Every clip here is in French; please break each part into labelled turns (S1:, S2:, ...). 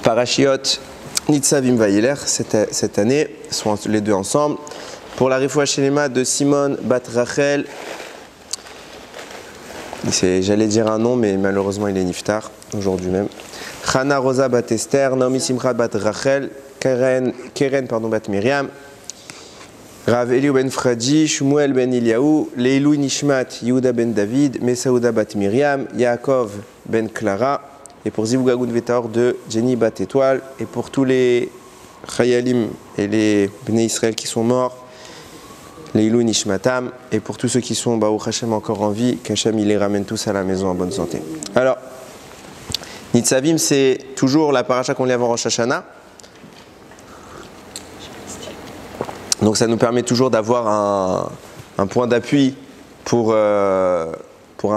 S1: Parashiot Nitzavim Vayeler cette année sont les deux ensemble. Pour la Refoua Shelema de Simone Bat Rachel, j'allais dire un nom, mais malheureusement il est niftar aujourd'hui même. Chana Rosa Bat Esther, Naomi Simcha Bat Rachel, Keren Bat Miriam, Rav Eliou Ben Fradi, Shmuel Ben Iliaou, Leilou Nishmat, Yehuda Ben David, Mesaouda Bat Miriam, Yaakov Ben Clara, et pour Zivougagoun Vetor de Jenny Bat Étoile, et pour tous les Chayalim et les Bnei Israël qui sont morts, Leilou Nishmatam, et pour tous ceux qui sont Baruch Hashem encore en vie, qu'Hashem il les ramène tous à la maison en bonne santé. Alors, Nitzavim, c'est toujours la paracha qu'on lit avant Rosh Hashanah. Donc ça nous permet toujours d'avoir un point d'appui pour un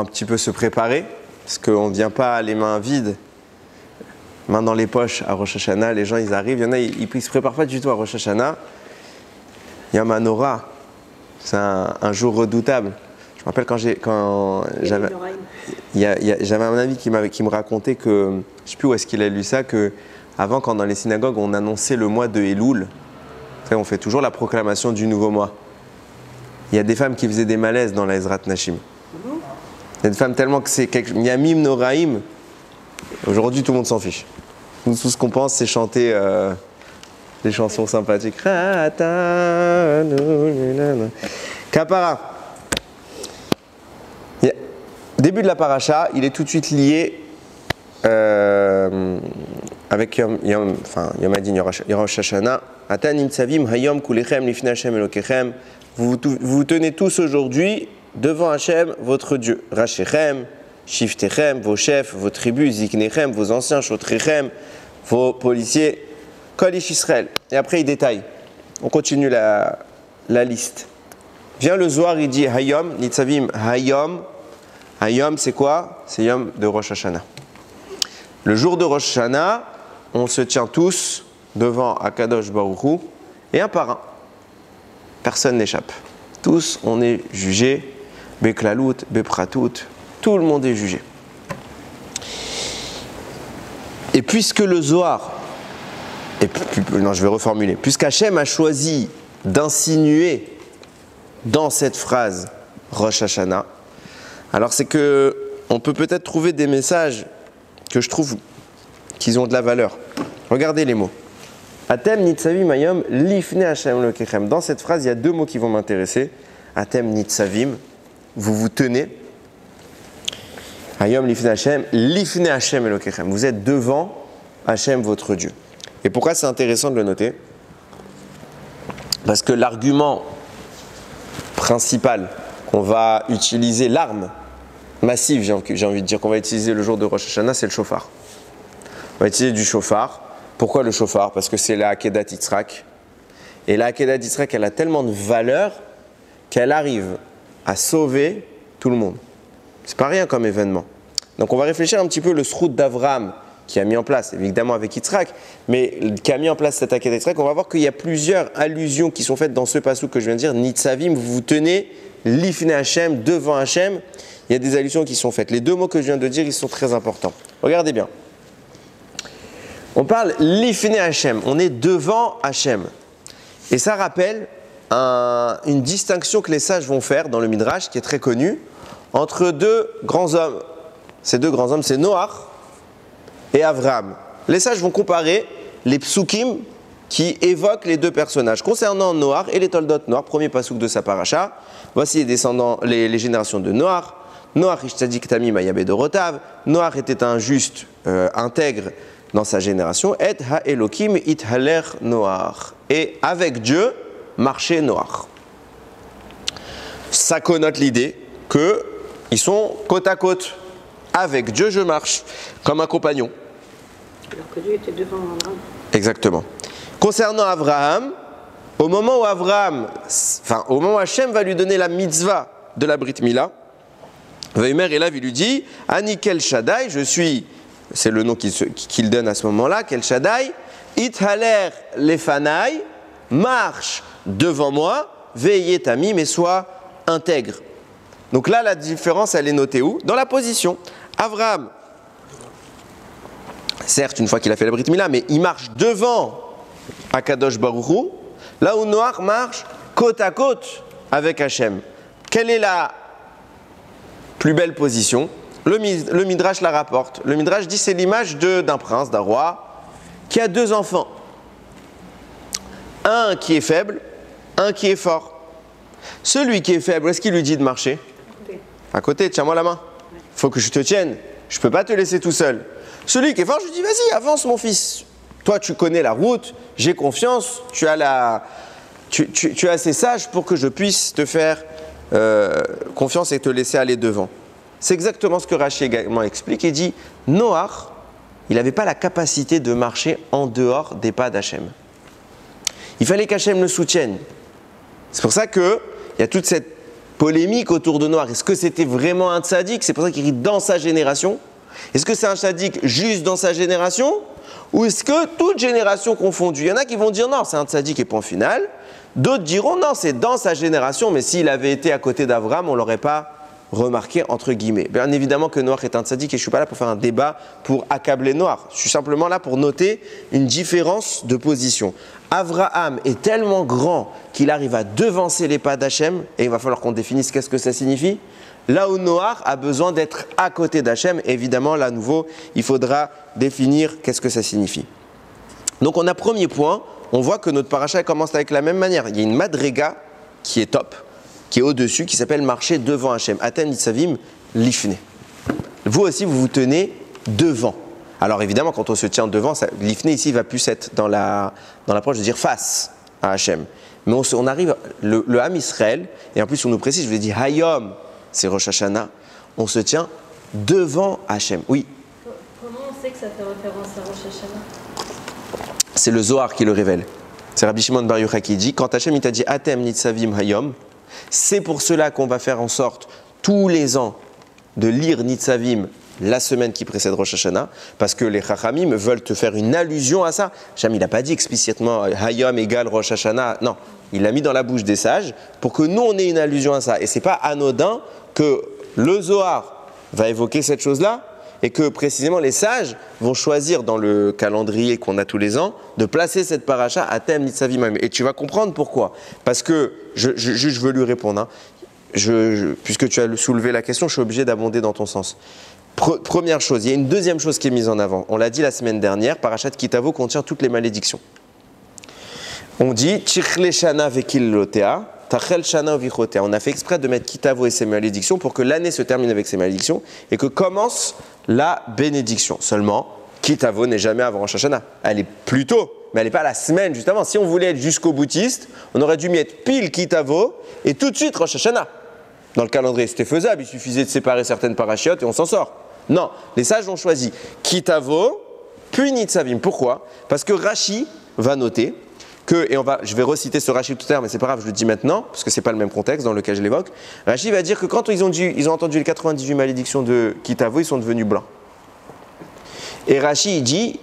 S1: petit peu se préparer, parce qu'on ne vient pas les mains vides, mains dans les poches à Rosh Hashanah. Les gens ils arrivent, il y en a, ils ne se préparent pas du tout à Rosh Hashanah. Yom HaNorah, c'est un jour redoutable. Je me rappelle quand j'avais un ami qui me racontait que, je ne sais plus où est-ce qu'il a lu ça, que avant quand dans les synagogues on annonçait le mois de Elul, on fait toujours la proclamation du nouveau mois. Il y a des femmes qui faisaient des malaises dans la Ezrat Nashim. Il y a des femmes tellement que c'est Yamim Noraim. Aujourd'hui, tout le monde s'en fiche. Nous, tout ce qu'on pense, c'est chanter des chansons sympathiques. Kapara. Début de la paracha, il est tout de suite lié avec Yom Adin Rosh Hashanah. Atan Nitzavim Hayom Kulechem Lifnei Hashem Elokechem. Vous vous tenez tous aujourd'hui devant Hashem, votre Dieu. Rachechem, Shiftechem, vos chefs, vos tribus, Ziknechem, vos anciens, Shotrechem, vos policiers, Kol Ish Israël. Et après il détaille. On continue la liste. Vient le Zohar, il dit Hayom, Nitzavim Hayom. Hayom c'est quoi? C'est Yom de Rosh Hashanah. Le jour de Rosh Hashanah, on se tient tous devant Akadosh Baruch Hu, et un par un. Personne n'échappe. Tous, on est jugés, Beklalout, Bepratout, tout le monde est jugé. Et puisque le Zohar, je vais reformuler, puisqu'Hachem a choisi d'insinuer dans cette phrase Rosh Hashanah, alors c'est que on peut peut-être trouver des messages que je trouve qu'ils ont de la valeur. Regardez les mots. Atem nitzavim hayom lifnei Hashem Elokechem. Dans cette phrase, il y a deux mots qui vont m'intéresser. Atem nitzavim, vous vous tenez. Hayom lifnei Hashem Elokechem. Vous êtes devant Hashem, votre Dieu. Et pourquoi c'est intéressant de le noter? Parce que l'argument principal qu'on va utiliser, l'arme massive, j'ai envie de dire, qu'on va utiliser le jour de Rosh Hashanah, c'est le shofar. On va utiliser du shofar. Pourquoi le shofar? Parce que c'est la Akedat Yitzhak. Et la Akedat Yitzhak, elle a tellement de valeur qu'elle arrive à sauver tout le monde. C'est pas rien comme événement. Donc on va réfléchir un petit peu le srout d'Avraham qui a mis en place, évidemment avec Yitzhak, mais qui a mis en place cette Akedat Yitzhak. On va voir qu'il y a plusieurs allusions qui sont faites dans ce passage que je viens de dire. Nitzavim, vous vous tenez, lifnei Hashem, devant Hashem. Il y a des allusions qui sont faites. Les deux mots que je viens de dire, ils sont très importants. Regardez bien. On parle lifnei Hashem, on est devant Hashem. Et ça rappelle une distinction que les sages vont faire dans le Midrash, qui est très connue, entre deux grands hommes. Ces deux grands hommes, c'est Noach et Avraham. Les sages vont comparer les psukim qui évoquent les deux personnages. Concernant Noach et les Toldot Noach, premier pasuk de sa paracha, voici les descendants, les générations de Noach. Noach ish tzadik tamim hayabed dorotav. Noach était un juste intègre dans sa génération, et ha-Elokim ithaler Noach. Et avec Dieu, marchait Noach. Ça connote l'idée qu'ils sont côte à côte. Avec Dieu, je marche, comme un compagnon.
S2: Alors que Dieu était devant Abraham.
S1: Exactement. Concernant Abraham, au moment où Hachem va lui donner la mitzvah de la Brit Mila, Veimer Elav, il lui dit, Ani Kel Shaddai, je suis... C'est le nom qu'il donne à ce moment-là, Kel Shaddai, Ithaler Lefanai, marche devant moi, veillez tamim, mais sois intègre. Donc là, la différence, elle est notée où? Dans la position. Abraham, certes une fois qu'il a fait la Brit Mila, mais il marche devant Akadosh Baruch Hu, là où Noach marche côte à côte avec Hachem. Quelle est la plus belle position? Le Midrash la rapporte. Le Midrash dit c'est l'image d'un prince, d'un roi, qui a deux enfants. Un qui est faible, un qui est fort. Celui qui est faible, est-ce qu'il lui dit de marcher? À côté, tiens-moi la main. Il faut que je te tienne. Je ne peux pas te laisser tout seul. Celui qui est fort, je lui dis vas-y, avance mon fils. Toi, tu connais la route, j'ai confiance, tu es assez sage pour que je puisse te faire confiance et te laisser aller devant. C'est exactement ce que Rashi également explique. Il dit Noach, il n'avait pas la capacité de marcher en dehors des pas d'Hachem. Il fallait qu'Hachem le soutienne. C'est pour ça qu'il y a toute cette polémique autour de Noach. Est-ce que c'était vraiment un tzaddik? C'est pour ça qu'il rit dans sa génération. Est-ce que c'est un tzaddik juste dans sa génération? Ou est-ce que toute génération confondue? Il y en a qui vont dire non, c'est un tzaddik et point final. D'autres diront non, c'est dans sa génération, mais s'il avait été à côté d'Abraham, on ne l'aurait pas remarqué entre guillemets. Bien évidemment que Noach est un tzaddik et je ne suis pas là pour faire un débat pour accabler Noach. Je suis simplement là pour noter une différence de position. Abraham est tellement grand qu'il arrive à devancer les pas d'Hachem et il va falloir qu'on définisse qu'est-ce que ça signifie. Là où Noach a besoin d'être à côté d'Hachem, évidemment, là à nouveau, il faudra définir qu'est-ce que ça signifie. Donc on a premier point, on voit que notre paracha commence avec la même manière. Il y a une madrega qui est top, qui est au-dessus, qui s'appelle marcher devant Hachem. Atem nitzavim lifne. Vous aussi, vous vous tenez devant. Alors évidemment, quand on se tient devant, l'ifne ici va plus être dans l'approche de dire face à Hachem. Mais on arrive, le Ham Israël, et en plus on nous précise, je vous ai dit Hayom, c'est Rosh Hashanah, on se tient devant Hachem. Oui.
S3: Comment on sait que ça fait référence à Rosh Hashanah?
S1: C'est le Zohar qui le révèle. C'est Rabbi Shimon Bar Yochai qui dit, quand Hachem il t'a dit Atem nitzavim Hayom, c'est pour cela qu'on va faire en sorte tous les ans de lire Nitzavim la semaine qui précède Rosh Hashanah, parce que les Chachamim veulent te faire une allusion à ça. Hachem, il n'a pas dit explicitement Hayom égale Rosh Hashanah, non. Il l'a mis dans la bouche des sages pour que nous, on ait une allusion à ça. Et ce n'est pas anodin que le Zohar va évoquer cette chose-là et que précisément les sages vont choisir dans le calendrier qu'on a tous les ans de placer cette paracha à thème Nitzavim. Et tu vas comprendre pourquoi. Parce que, je veux lui répondre, hein. Puisque tu as soulevé la question, je suis obligé d'abonder dans ton sens. Première chose, il y a une deuxième chose qui est mise en avant. On l'a dit la semaine dernière, Parashat Kitavo contient toutes les malédictions. On dit Tichle Shana Vekil Lotea, Tachel Shana Vichotea. On a fait exprès de mettre Kitavo et ses malédictions pour que l'année se termine avec ses malédictions et que commence la bénédiction. Seulement, Kitavo n'est jamais avant Rosh Hashanah. Elle est plus tôt, mais elle n'est pas la semaine juste avant. Si on voulait être jusqu'au boutiste, on aurait dû mettre pile Kitavo et tout de suite Rosh Hashanah. Dans le calendrier, c'était faisable, il suffisait de séparer certaines parachiotes et on s'en sort. Non, les sages ont choisi Kitavo, puis Nitzavim. Pourquoi? Parce que Rashi va noter que, et je vais reciter ce Rashi tout à l'heure, mais c'est pas grave, je le dis maintenant, parce que c'est pas le même contexte dans lequel je l'évoque. Rashi va dire que quand ils ont entendu les 98 malédictions de Kitavo, ils sont devenus blancs. Et Rashi, il dit,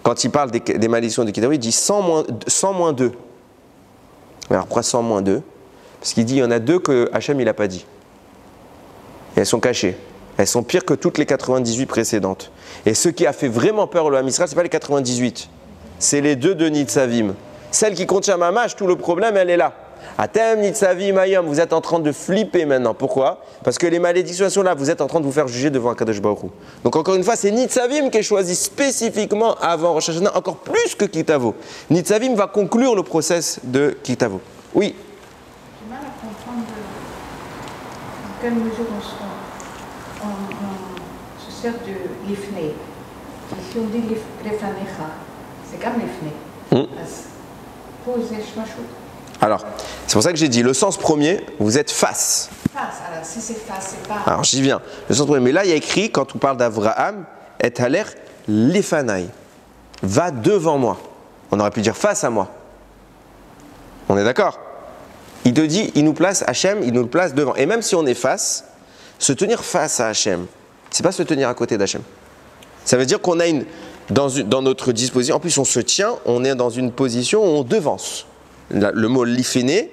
S1: quand il parle des malédictions de Kitavo, il dit 100 moins 2. Alors pourquoi 100 moins 2? Parce qu'il dit, il y en a 2 que Hachem il n'a pas dit. Et elles sont cachées. Elles sont pires que toutes les 98 précédentes. Et ce qui a fait vraiment peur le Ham Israël, ce n'est pas les 98. C'est les 2 de Nitzavim. Celle qui contient Mamash, tout le problème, elle est là. Atem Nitzavim Hayom, vous êtes en train de flipper maintenant. Pourquoi? Parce que les malédictions sont là, vous êtes en train de vous faire juger devant Akadosh Baruch Hu. Donc encore une fois, c'est Nitzavim qui est choisi spécifiquement avant Rosh Hashanah, encore plus que Kitavo. Nitzavim va conclure le process de Kitavo. Oui.
S2: J'ai mal à comprendre dans quelle mesure on se sert de l'ifne. Si on dit l'ifnecha, c'est comme l'ifne. Poser shmashut.
S1: Alors, c'est pour ça que j'ai dit, le sens premier, vous êtes face.
S2: Face, alors si c'est face, c'est pas.
S1: Alors j'y viens. Le sens premier, mais là il y a écrit, quand on parle d'Avraham, et haler lefanaï, va devant moi. On aurait pu dire face à moi. On est d'accord? Il te dit, il nous place Hachem, il nous place devant. Et même si on est face, se tenir face à Hachem, c'est pas se tenir à côté d'Hachem. Ça veut dire qu'on a dans notre disposition, en plus on se tient, on est dans une position où on devance. Le mot liféné,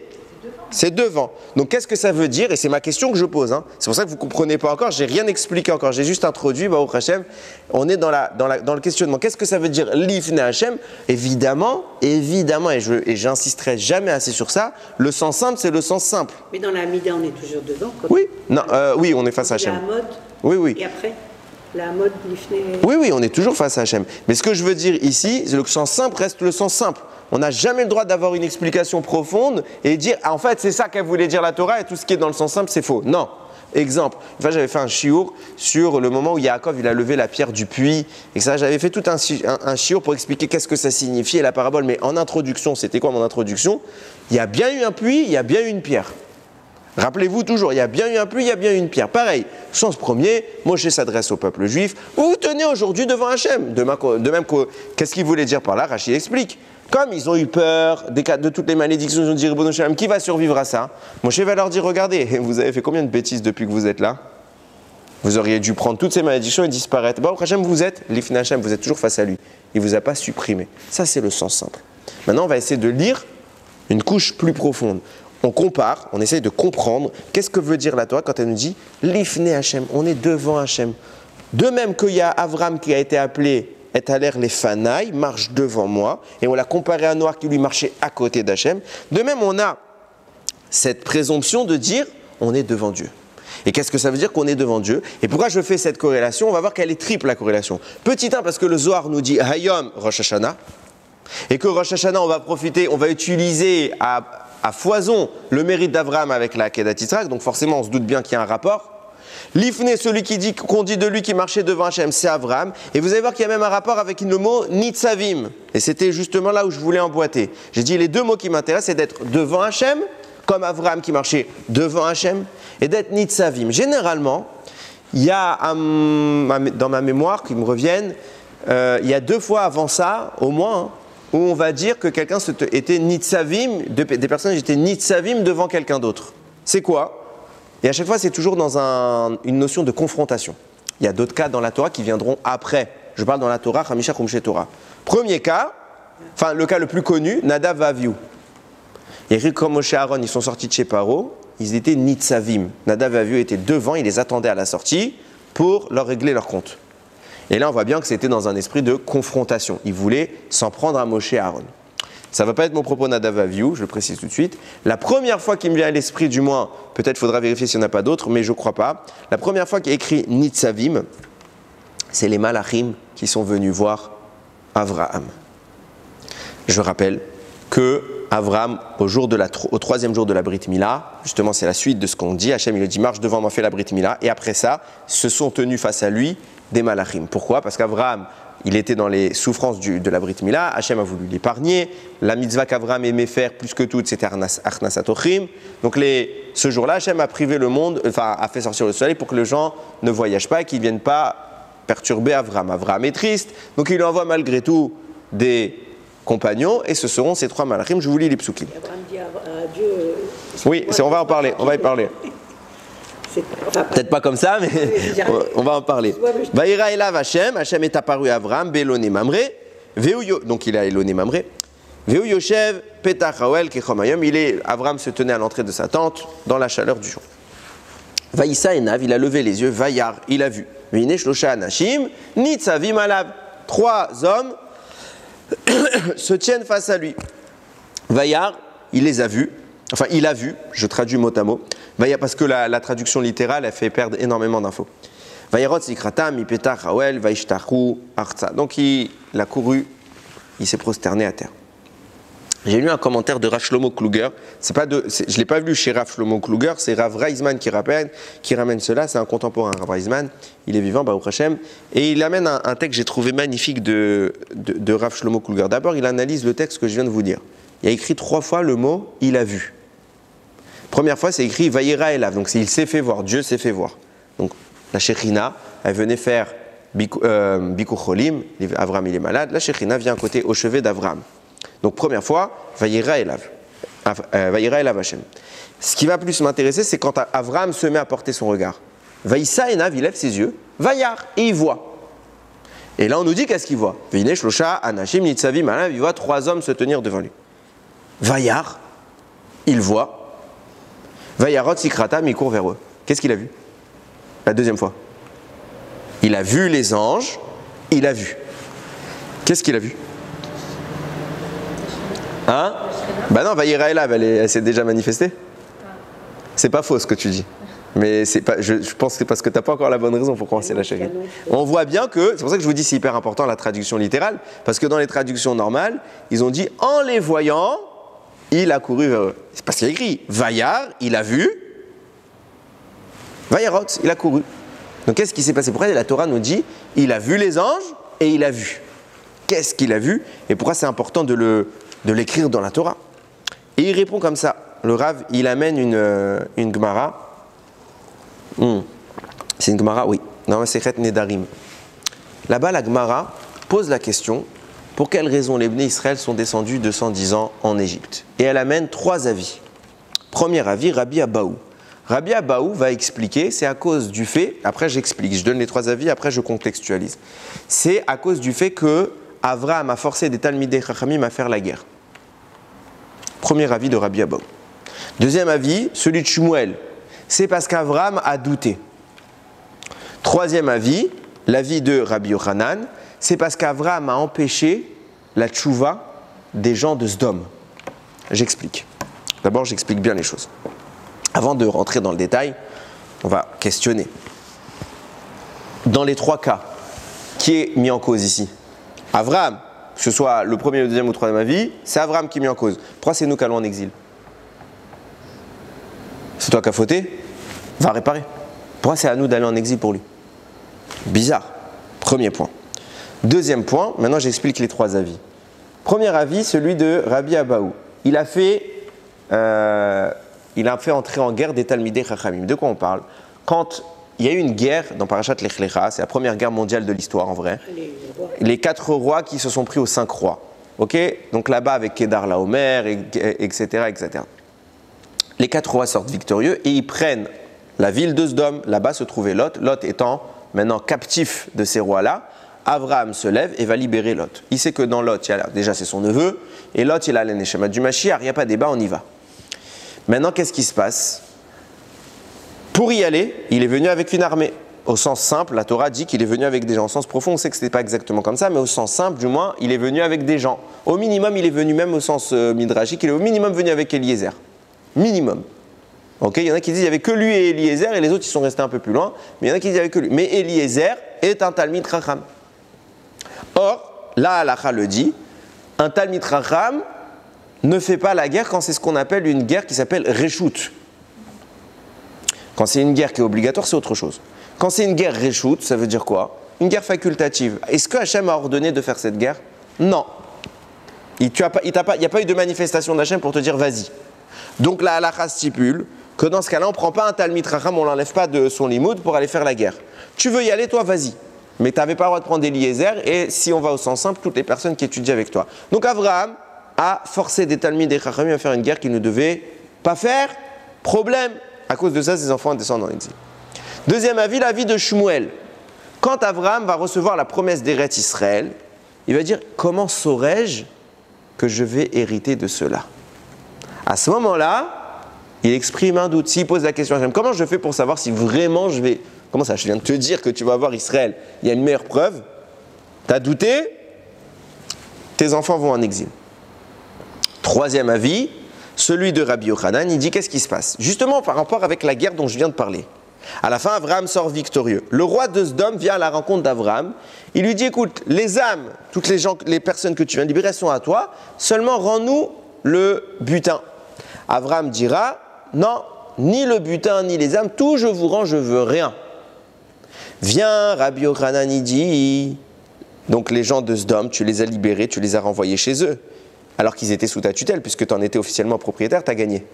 S1: C'est devant. Donc qu'est-ce que ça veut dire? Et c'est ma question que je pose. Hein. C'est pour ça que vous ne comprenez pas encore. J'ai rien expliqué encore. J'ai juste introduit. Baruch Hashem. On est dans le questionnement. Qu'est-ce que ça veut dire l'ifne Hashem? Évidemment, et j'insisterai jamais assez sur ça. Le sens simple, c'est le sens simple.
S4: Mais dans la Mida, on est toujours dedans.
S1: Oui. Non. Oui, on est face à Hashem.
S4: La mode.
S1: Oui.
S4: Et après, la mode l'ifne.
S1: Oui, on est toujours face à Hashem. Mais ce que je veux dire ici, le sens simple reste le sens simple. On n'a jamais le droit d'avoir une explication profonde et dire en fait c'est ça qu'elle voulait dire la Torah et tout ce qui est dans le sens simple c'est faux. Non. Exemple, une fois j'avais fait un shiur sur le moment où Yaakov il a levé la pierre du puits et ça j'avais fait tout un shiur pour expliquer qu'est-ce que ça signifiait la parabole. Mais en introduction, c'était quoi mon introduction? Il y a bien eu un puits, il y a bien eu une pierre. Rappelez-vous toujours, il y a bien eu un puits, il y a bien eu une pierre. Pareil, sens premier, Moshe s'adresse au peuple juif. Vous vous tenez aujourd'hui devant Hachem. De même que, qu'est-ce qu'il voulait dire par là? Rachid explique. Comme ils ont eu peur de toutes les malédictions, ils ont dit Ribono Shel Olam, qui va survivre à ça? Moshe va leur dire regardez, vous avez fait combien de bêtises depuis que vous êtes là? Vous auriez dû prendre toutes ces malédictions et disparaître. Bon, Hachem, vous êtes, l'Ifne Hachem, vous êtes toujours face à lui. Il ne vous a pas supprimé. Ça, c'est le sens simple. Maintenant, on va essayer de lire une couche plus profonde. On compare, on essaye de comprendre qu'est-ce que veut dire la Torah quand elle nous dit l'Ifne Hachem, on est devant Hachem. De même qu'il y a Avram qui a été appelé est à l'air les fanailles, marche devant moi, et on l'a comparé à Noir qui lui marchait à côté d'Hachem. De même, on a cette présomption de dire on est devant Dieu. Et qu'est-ce que ça veut dire qu'on est devant Dieu? Et pourquoi je fais cette corrélation? On va voir qu'elle est triple la corrélation. Petit 1 parce que le Zohar nous dit Hayom Rosh Hashanah, et que Rosh Hashanah on va profiter, on va utiliser à foison le mérite d'Avraham avec la Akedat Yitzhak, donc forcément on se doute bien qu'il y a un rapport. L'Ifne, celui qu'on dit de lui qui marchait devant Hachem, c'est Avraham. Et vous allez voir qu'il y a même un rapport avec le mot Nitzavim. Et c'était justement là où je voulais emboîter. J'ai dit les deux mots qui m'intéressent, c'est d'être devant Hachem, comme Avraham qui marchait devant Hachem, et d'être Nitzavim. Généralement, il y a dans ma mémoire qui me reviennent, il y a 2 fois avant ça, au moins, où on va dire que quelqu'un était Nitzavim, des personnes étaient Nitzavim devant quelqu'un d'autre. C'est quoi? Et à chaque fois, c'est toujours dans une notion de confrontation. Il y a d'autres cas dans la Torah qui viendront après. Je parle dans la Torah, Hamisha Chumshe Torah. Premier cas, enfin le cas le plus connu, Nadav et Avihu. Et comme Moshe et Aaron, ils sont sortis de chez Paro, ils étaient Nitzavim. Nadav et Avihu étaient devant, ils les attendaient à la sortie pour leur régler leur compte. Et là, on voit bien que c'était dans un esprit de confrontation. Ils voulaient s'en prendre à Moshe et Aaron. Ça ne va pas être mon propos Nadav et Avihu, je le précise tout de suite. La première fois qui me vient à l'esprit, du moins, peut-être faudra vérifier s'il n'y en a pas d'autres, mais je ne crois pas. La première fois qu'il y a écrit Nitzavim, c'est les Malachim qui sont venus voir Avraham. Je rappelle que Avraham, au 3e jour de la Brit Mila, justement c'est la suite de ce qu'on dit, Hachem il lui dit marche devant moi, fais la Brit Mila, et après ça, se sont tenus face à lui des Malachim. Pourquoi? Parce qu'Avraham, il était dans les souffrances de la Brit Mila, Hachem a voulu l'épargner, la mitzvah qu'Avraham aimait faire plus que toute, c'était Arnasat Ochim. Donc ce jour-là, Hachem a privé le monde, enfin a fait sortir le soleil pour que les gens ne voyagent pas et qu'ils ne viennent pas perturber Avraham. Avraham est triste, donc il lui envoie malgré tout des compagnons, et ce seront ces 3 malachim. Je vous lis les psukim.
S4: Abraham dit à Dieu.
S1: Oui, on va en parler, on va y parler. Peut-être pas comme ça, mais on va en parler. Vaïra elav Hachem, Hachem est apparu à Avraham, Beloné Mamré, donc il a Eloné Mamré, Veu Yoshev, Petach Haoel, Kechomayom, Avraham se tenait à l'entrée de sa tente, dans la chaleur du jour. Vaïssa Enav, il a levé les yeux, Vaïar, il a vu. Vine Shlosha Anashim, Nitzavim Alav, 3 hommes se tiennent face à lui. Vaïar, il les a vus, enfin il a vu, je traduis mot à mot, Vaïar, parce que la traduction littérale, elle fait perdre énormément d'infos. Vaïrot Sikratam, Ipetach Haoel, Vaishtachu Arza. Donc il a couru, il s'est prosterné à terre. J'ai lu un commentaire de Rav Shlomo Kluger. Je ne l'ai pas lu chez Rav Shlomo Kluger, c'est Rav Reisman qui ramène cela. C'est un contemporain, Rav Reisman. Il est vivant, Baruch Hashem. Et il amène un texte que j'ai trouvé magnifique de Rav Shlomo Kluger. D'abord, il analyse le texte que je viens de vous dire. Il a écrit 3 fois le mot « il a vu ». Première fois, c'est écrit « Vayera elav », donc il s'est fait voir, Dieu s'est fait voir. Donc la Shekhinah, elle venait faire Bikur Cholim, Avraham il est malade, la Shekhinah vient à côté au chevet d'Avraham. Donc première fois, Vayera elav Hashem. Ce qui va plus m'intéresser, c'est quand Avraham se met à porter son regard. Vaïssa Enav, il lève ses yeux, Vayar, et il voit. Et là on nous dit qu'est-ce qu'il voit? Vine Shlosha Anashim Nitzavim Alav, il voit 3 hommes se tenir devant lui. Vayar, il voit, Vayarot sikratam, il court vers eux. Qu'est-ce qu'il a vu? La deuxième fois. Il a vu les anges, il a vu. Qu'est-ce qu'il a vu? Hein? Bah non, Vayera Elav, elle s'est déjà manifestée. C'est pas faux ce que tu dis. Mais c'est pas, je pense que c'est parce que tu n'as pas encore la bonne raison pour commencer la chérie. On voit bien que, c'est pour ça que je vous dis c'est hyper important la traduction littérale, parce que dans les traductions normales, ils ont dit en les voyant, il a couru vers eux. C'est parce qu'il y a écrit Vayar, il a vu, Vayarot, il a couru. Donc qu'est-ce qui s'est passé? Pourquoi la Torah nous dit il a vu les anges et il a vu? Qu'est-ce qu'il a vu? Et pourquoi c'est important de l'écrire dans la Torah? Et il répond comme ça. Le Rav, il amène une Gemara. C'est une Gemara, oui, dans la Sechet Nedarim. Là-bas, la Gemara pose la question pour quelle raison les Bnei Israël sont descendus 210 ans en Égypte. Et elle amène 3 avis. Premier avis, Rabbi Abaou. Rabbi Abaou va expliquer, c'est à cause du fait, après j'explique, je donne les 3 avis, après je contextualise. C'est à cause du fait que Avraham a forcé des Talmidei Chachamim à faire la guerre. Premier avis de Rabbi Abaou. Deuxième avis, celui de Shmuel. C'est parce qu'Avraham a douté. Troisième avis, l'avis de Rabbi Yochanan, c'est parce qu'Avraham a empêché la tchouva des gens de Sdom. J'explique. D'abord, j'explique bien les choses. Avant de rentrer dans le détail, on va questionner. Dans les 3 cas, qui est mis en cause ici? Avraham, que ce soit le premier, le deuxième ou le troisième avis, c'est Avraham qui est mis en cause. Pourquoi c'est nous qui allons en exil? C'est toi qui as fauté? Va réparer. Pourquoi c'est à nous d'aller en exil pour lui? Bizarre. Premier point. Deuxième point, maintenant j'explique les 3 avis. Premier avis, celui de Rabbi Abaou. Il a fait entrer en guerre des Talmidei Chachamim. De quoi on parle? Quand il y a eu une guerre dans Parashat Lech Lecha, c'est la première guerre mondiale de l'histoire en vrai. Les 4 rois qui se sont pris aux 5 rois. Ok? Donc là-bas avec Kedar Laomer, etc., etc. Les 4 rois sortent victorieux et ils prennent la ville de Sdom. Là-bas se trouvait Lot. Lot étant maintenant captif de ces rois-là. Avraham se lève et va libérer Lot. Il sait que dans Lot, déjà c'est son neveu, et Lot il a l'Eneshama du Mashiach, il n'y a pas de débat, on y va. Maintenant, qu'est-ce qui se passe? Pour y aller, il est venu avec une armée. Au sens simple, la Torah dit qu'il est venu avec des gens. Au sens profond, on sait que ce n'est pas exactement comme ça, mais au sens simple, du moins, il est venu avec des gens. Au minimum, il est venu même au sens midrashique, il est au minimum venu avec Eliezer. Minimum. Ok, il y en a qui disent qu'il n'y avait que lui et Eliezer, et les autres ils sont restés un peu plus loin, mais il y en a qui disent qu'il n'y avait que lui. Mais Eliezer est un Talmid Chacham. Or, la halakha le dit, un Talmid Chacham ne fait pas la guerre quand c'est ce qu'on appelle une guerre qui s'appelle Reshut. Quand c'est une guerre qui est obligatoire, c'est autre chose. Quand c'est une guerre Reshut, ça veut dire quoi? Une guerre facultative. Est-ce que Hachem a ordonné de faire cette guerre? Non. Il n'y a pas eu de manifestation d'Hachem pour te dire vas-y. Donc la halakha stipule que dans ce cas-là, on ne prend pas un Talmid Chacham, on ne l'enlève pas de son limoud pour aller faire la guerre. Tu veux y aller, toi, vas-y. Mais tu n'avais pas le droit de prendre Eliezer, et si on va au sens simple, toutes les personnes qui étudient avec toi. Donc Avraham a forcé des Talmidei Chachamim à faire une guerre qu'il ne devait pas faire. Problème. À cause de ça, ses enfants descendent en exil. Deuxième avis, l'avis de Shmuel. Quand Avraham va recevoir la promesse d'Eretz Israël, il va dire « Comment saurais-je que je vais hériter de cela ?» À ce moment-là, il exprime un doute. S'il pose la question à Hachem, comment je fais pour savoir si vraiment je vais... Comment ça, je viens de te dire que tu vas avoir Israël. Il y a une meilleure preuve. Tu as douté, tes enfants vont en exil. Troisième avis, celui de Rabbi Yochanan, il dit qu'est-ce qui se passe? Justement par rapport avec la guerre dont je viens de parler. À la fin, Avraham sort victorieux. Le roi de Sdom vient à la rencontre d'Avraham. Il lui dit, écoute, les âmes, toutes les personnes que tu viens de libérer sont à toi, seulement rends-nous le butin. Avraham dira, non, ni le butin, ni les âmes, tout je vous rends, je veux rien. Viens, Rabbi Yochanan, il dit, donc les gens de Sdom, tu les as libérés, tu les as renvoyés chez eux, alors qu'ils étaient sous ta tutelle, puisque tu en étais officiellement propriétaire, tu as gagné.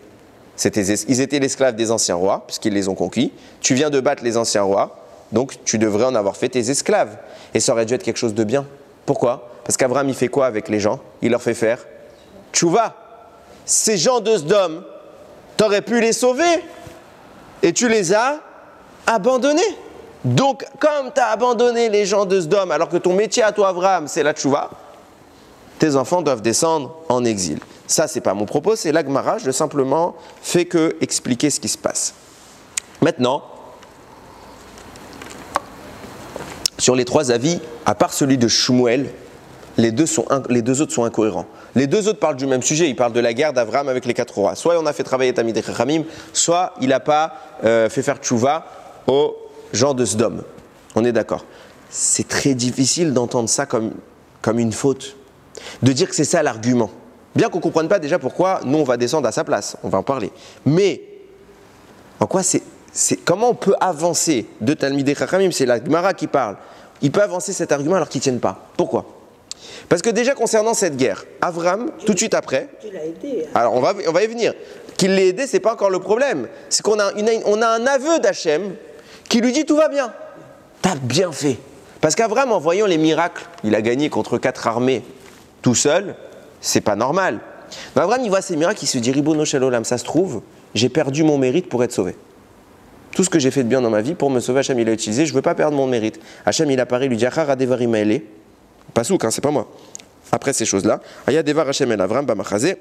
S1: Ils étaient l'esclave des anciens rois, puisqu'ils les ont conquis. Tu viens de battre les anciens rois, donc tu devrais en avoir fait tes esclaves. Et ça aurait dû être quelque chose de bien. Pourquoi? Parce qu'Abraham, il fait quoi avec les gens? Il leur fait faire tchouva. Ces gens de Sdom, tu aurais pu les sauver, et tu les as abandonnés. Donc, comme tu as abandonné les gens de Sdom, alors que ton métier à toi, Abraham, c'est la tchouva, tes enfants doivent descendre en exil. Ça, c'est pas mon propos, c'est la Gemara. Je simplement fais que expliquer ce qui se passe. Maintenant, sur les trois avis, à part celui de Shmuel, les deux autres sont incohérents. Les deux autres parlent du même sujet, ils parlent de la guerre d'Avraham avec les 4 rois. Soit on a fait travailler Talmidei Chachamim, soit il n'a pas fait faire tchouva aux gens de Sdom. On est d'accord. C'est très difficile d'entendre ça comme une faute, de dire que c'est ça l'argument. Bien qu'on ne comprenne pas déjà pourquoi nous on va descendre à sa place, on va en parler. Mais en quoi comment on peut avancer de Talmidei Chachamim, c'est la Gemara qui parle. Il peut avancer cet argument alors qu'ils ne tiennent pas. Pourquoi ? Parce que déjà concernant cette guerre, Avraham, tout de suite après,
S4: Tu l'as aidé.
S1: alors on va y venir, qu'il l'ait aidé, c'est pas encore le problème. C'est qu'on a un aveu d'Hachem qui lui dit tout va bien. T'as bien fait. Parce qu'Avraham, en voyant les miracles, il a gagné contre 4 armées tout seul, c'est pas normal. Mais Avraham, il voit ces miracles, il se dit Ribono Shel Olam, ça se trouve, j'ai perdu mon mérite pour être sauvé. Tout ce que j'ai fait de bien dans ma vie pour me sauver, Hachem il a utilisé, je ne veux pas perdre mon mérite. Hachem il apparaît, il lui dit Achar Adevarim Haele, pas souk, c'est pas moi. Après ces choses-là, Aya Devar Hachem El Avram Bamachazé,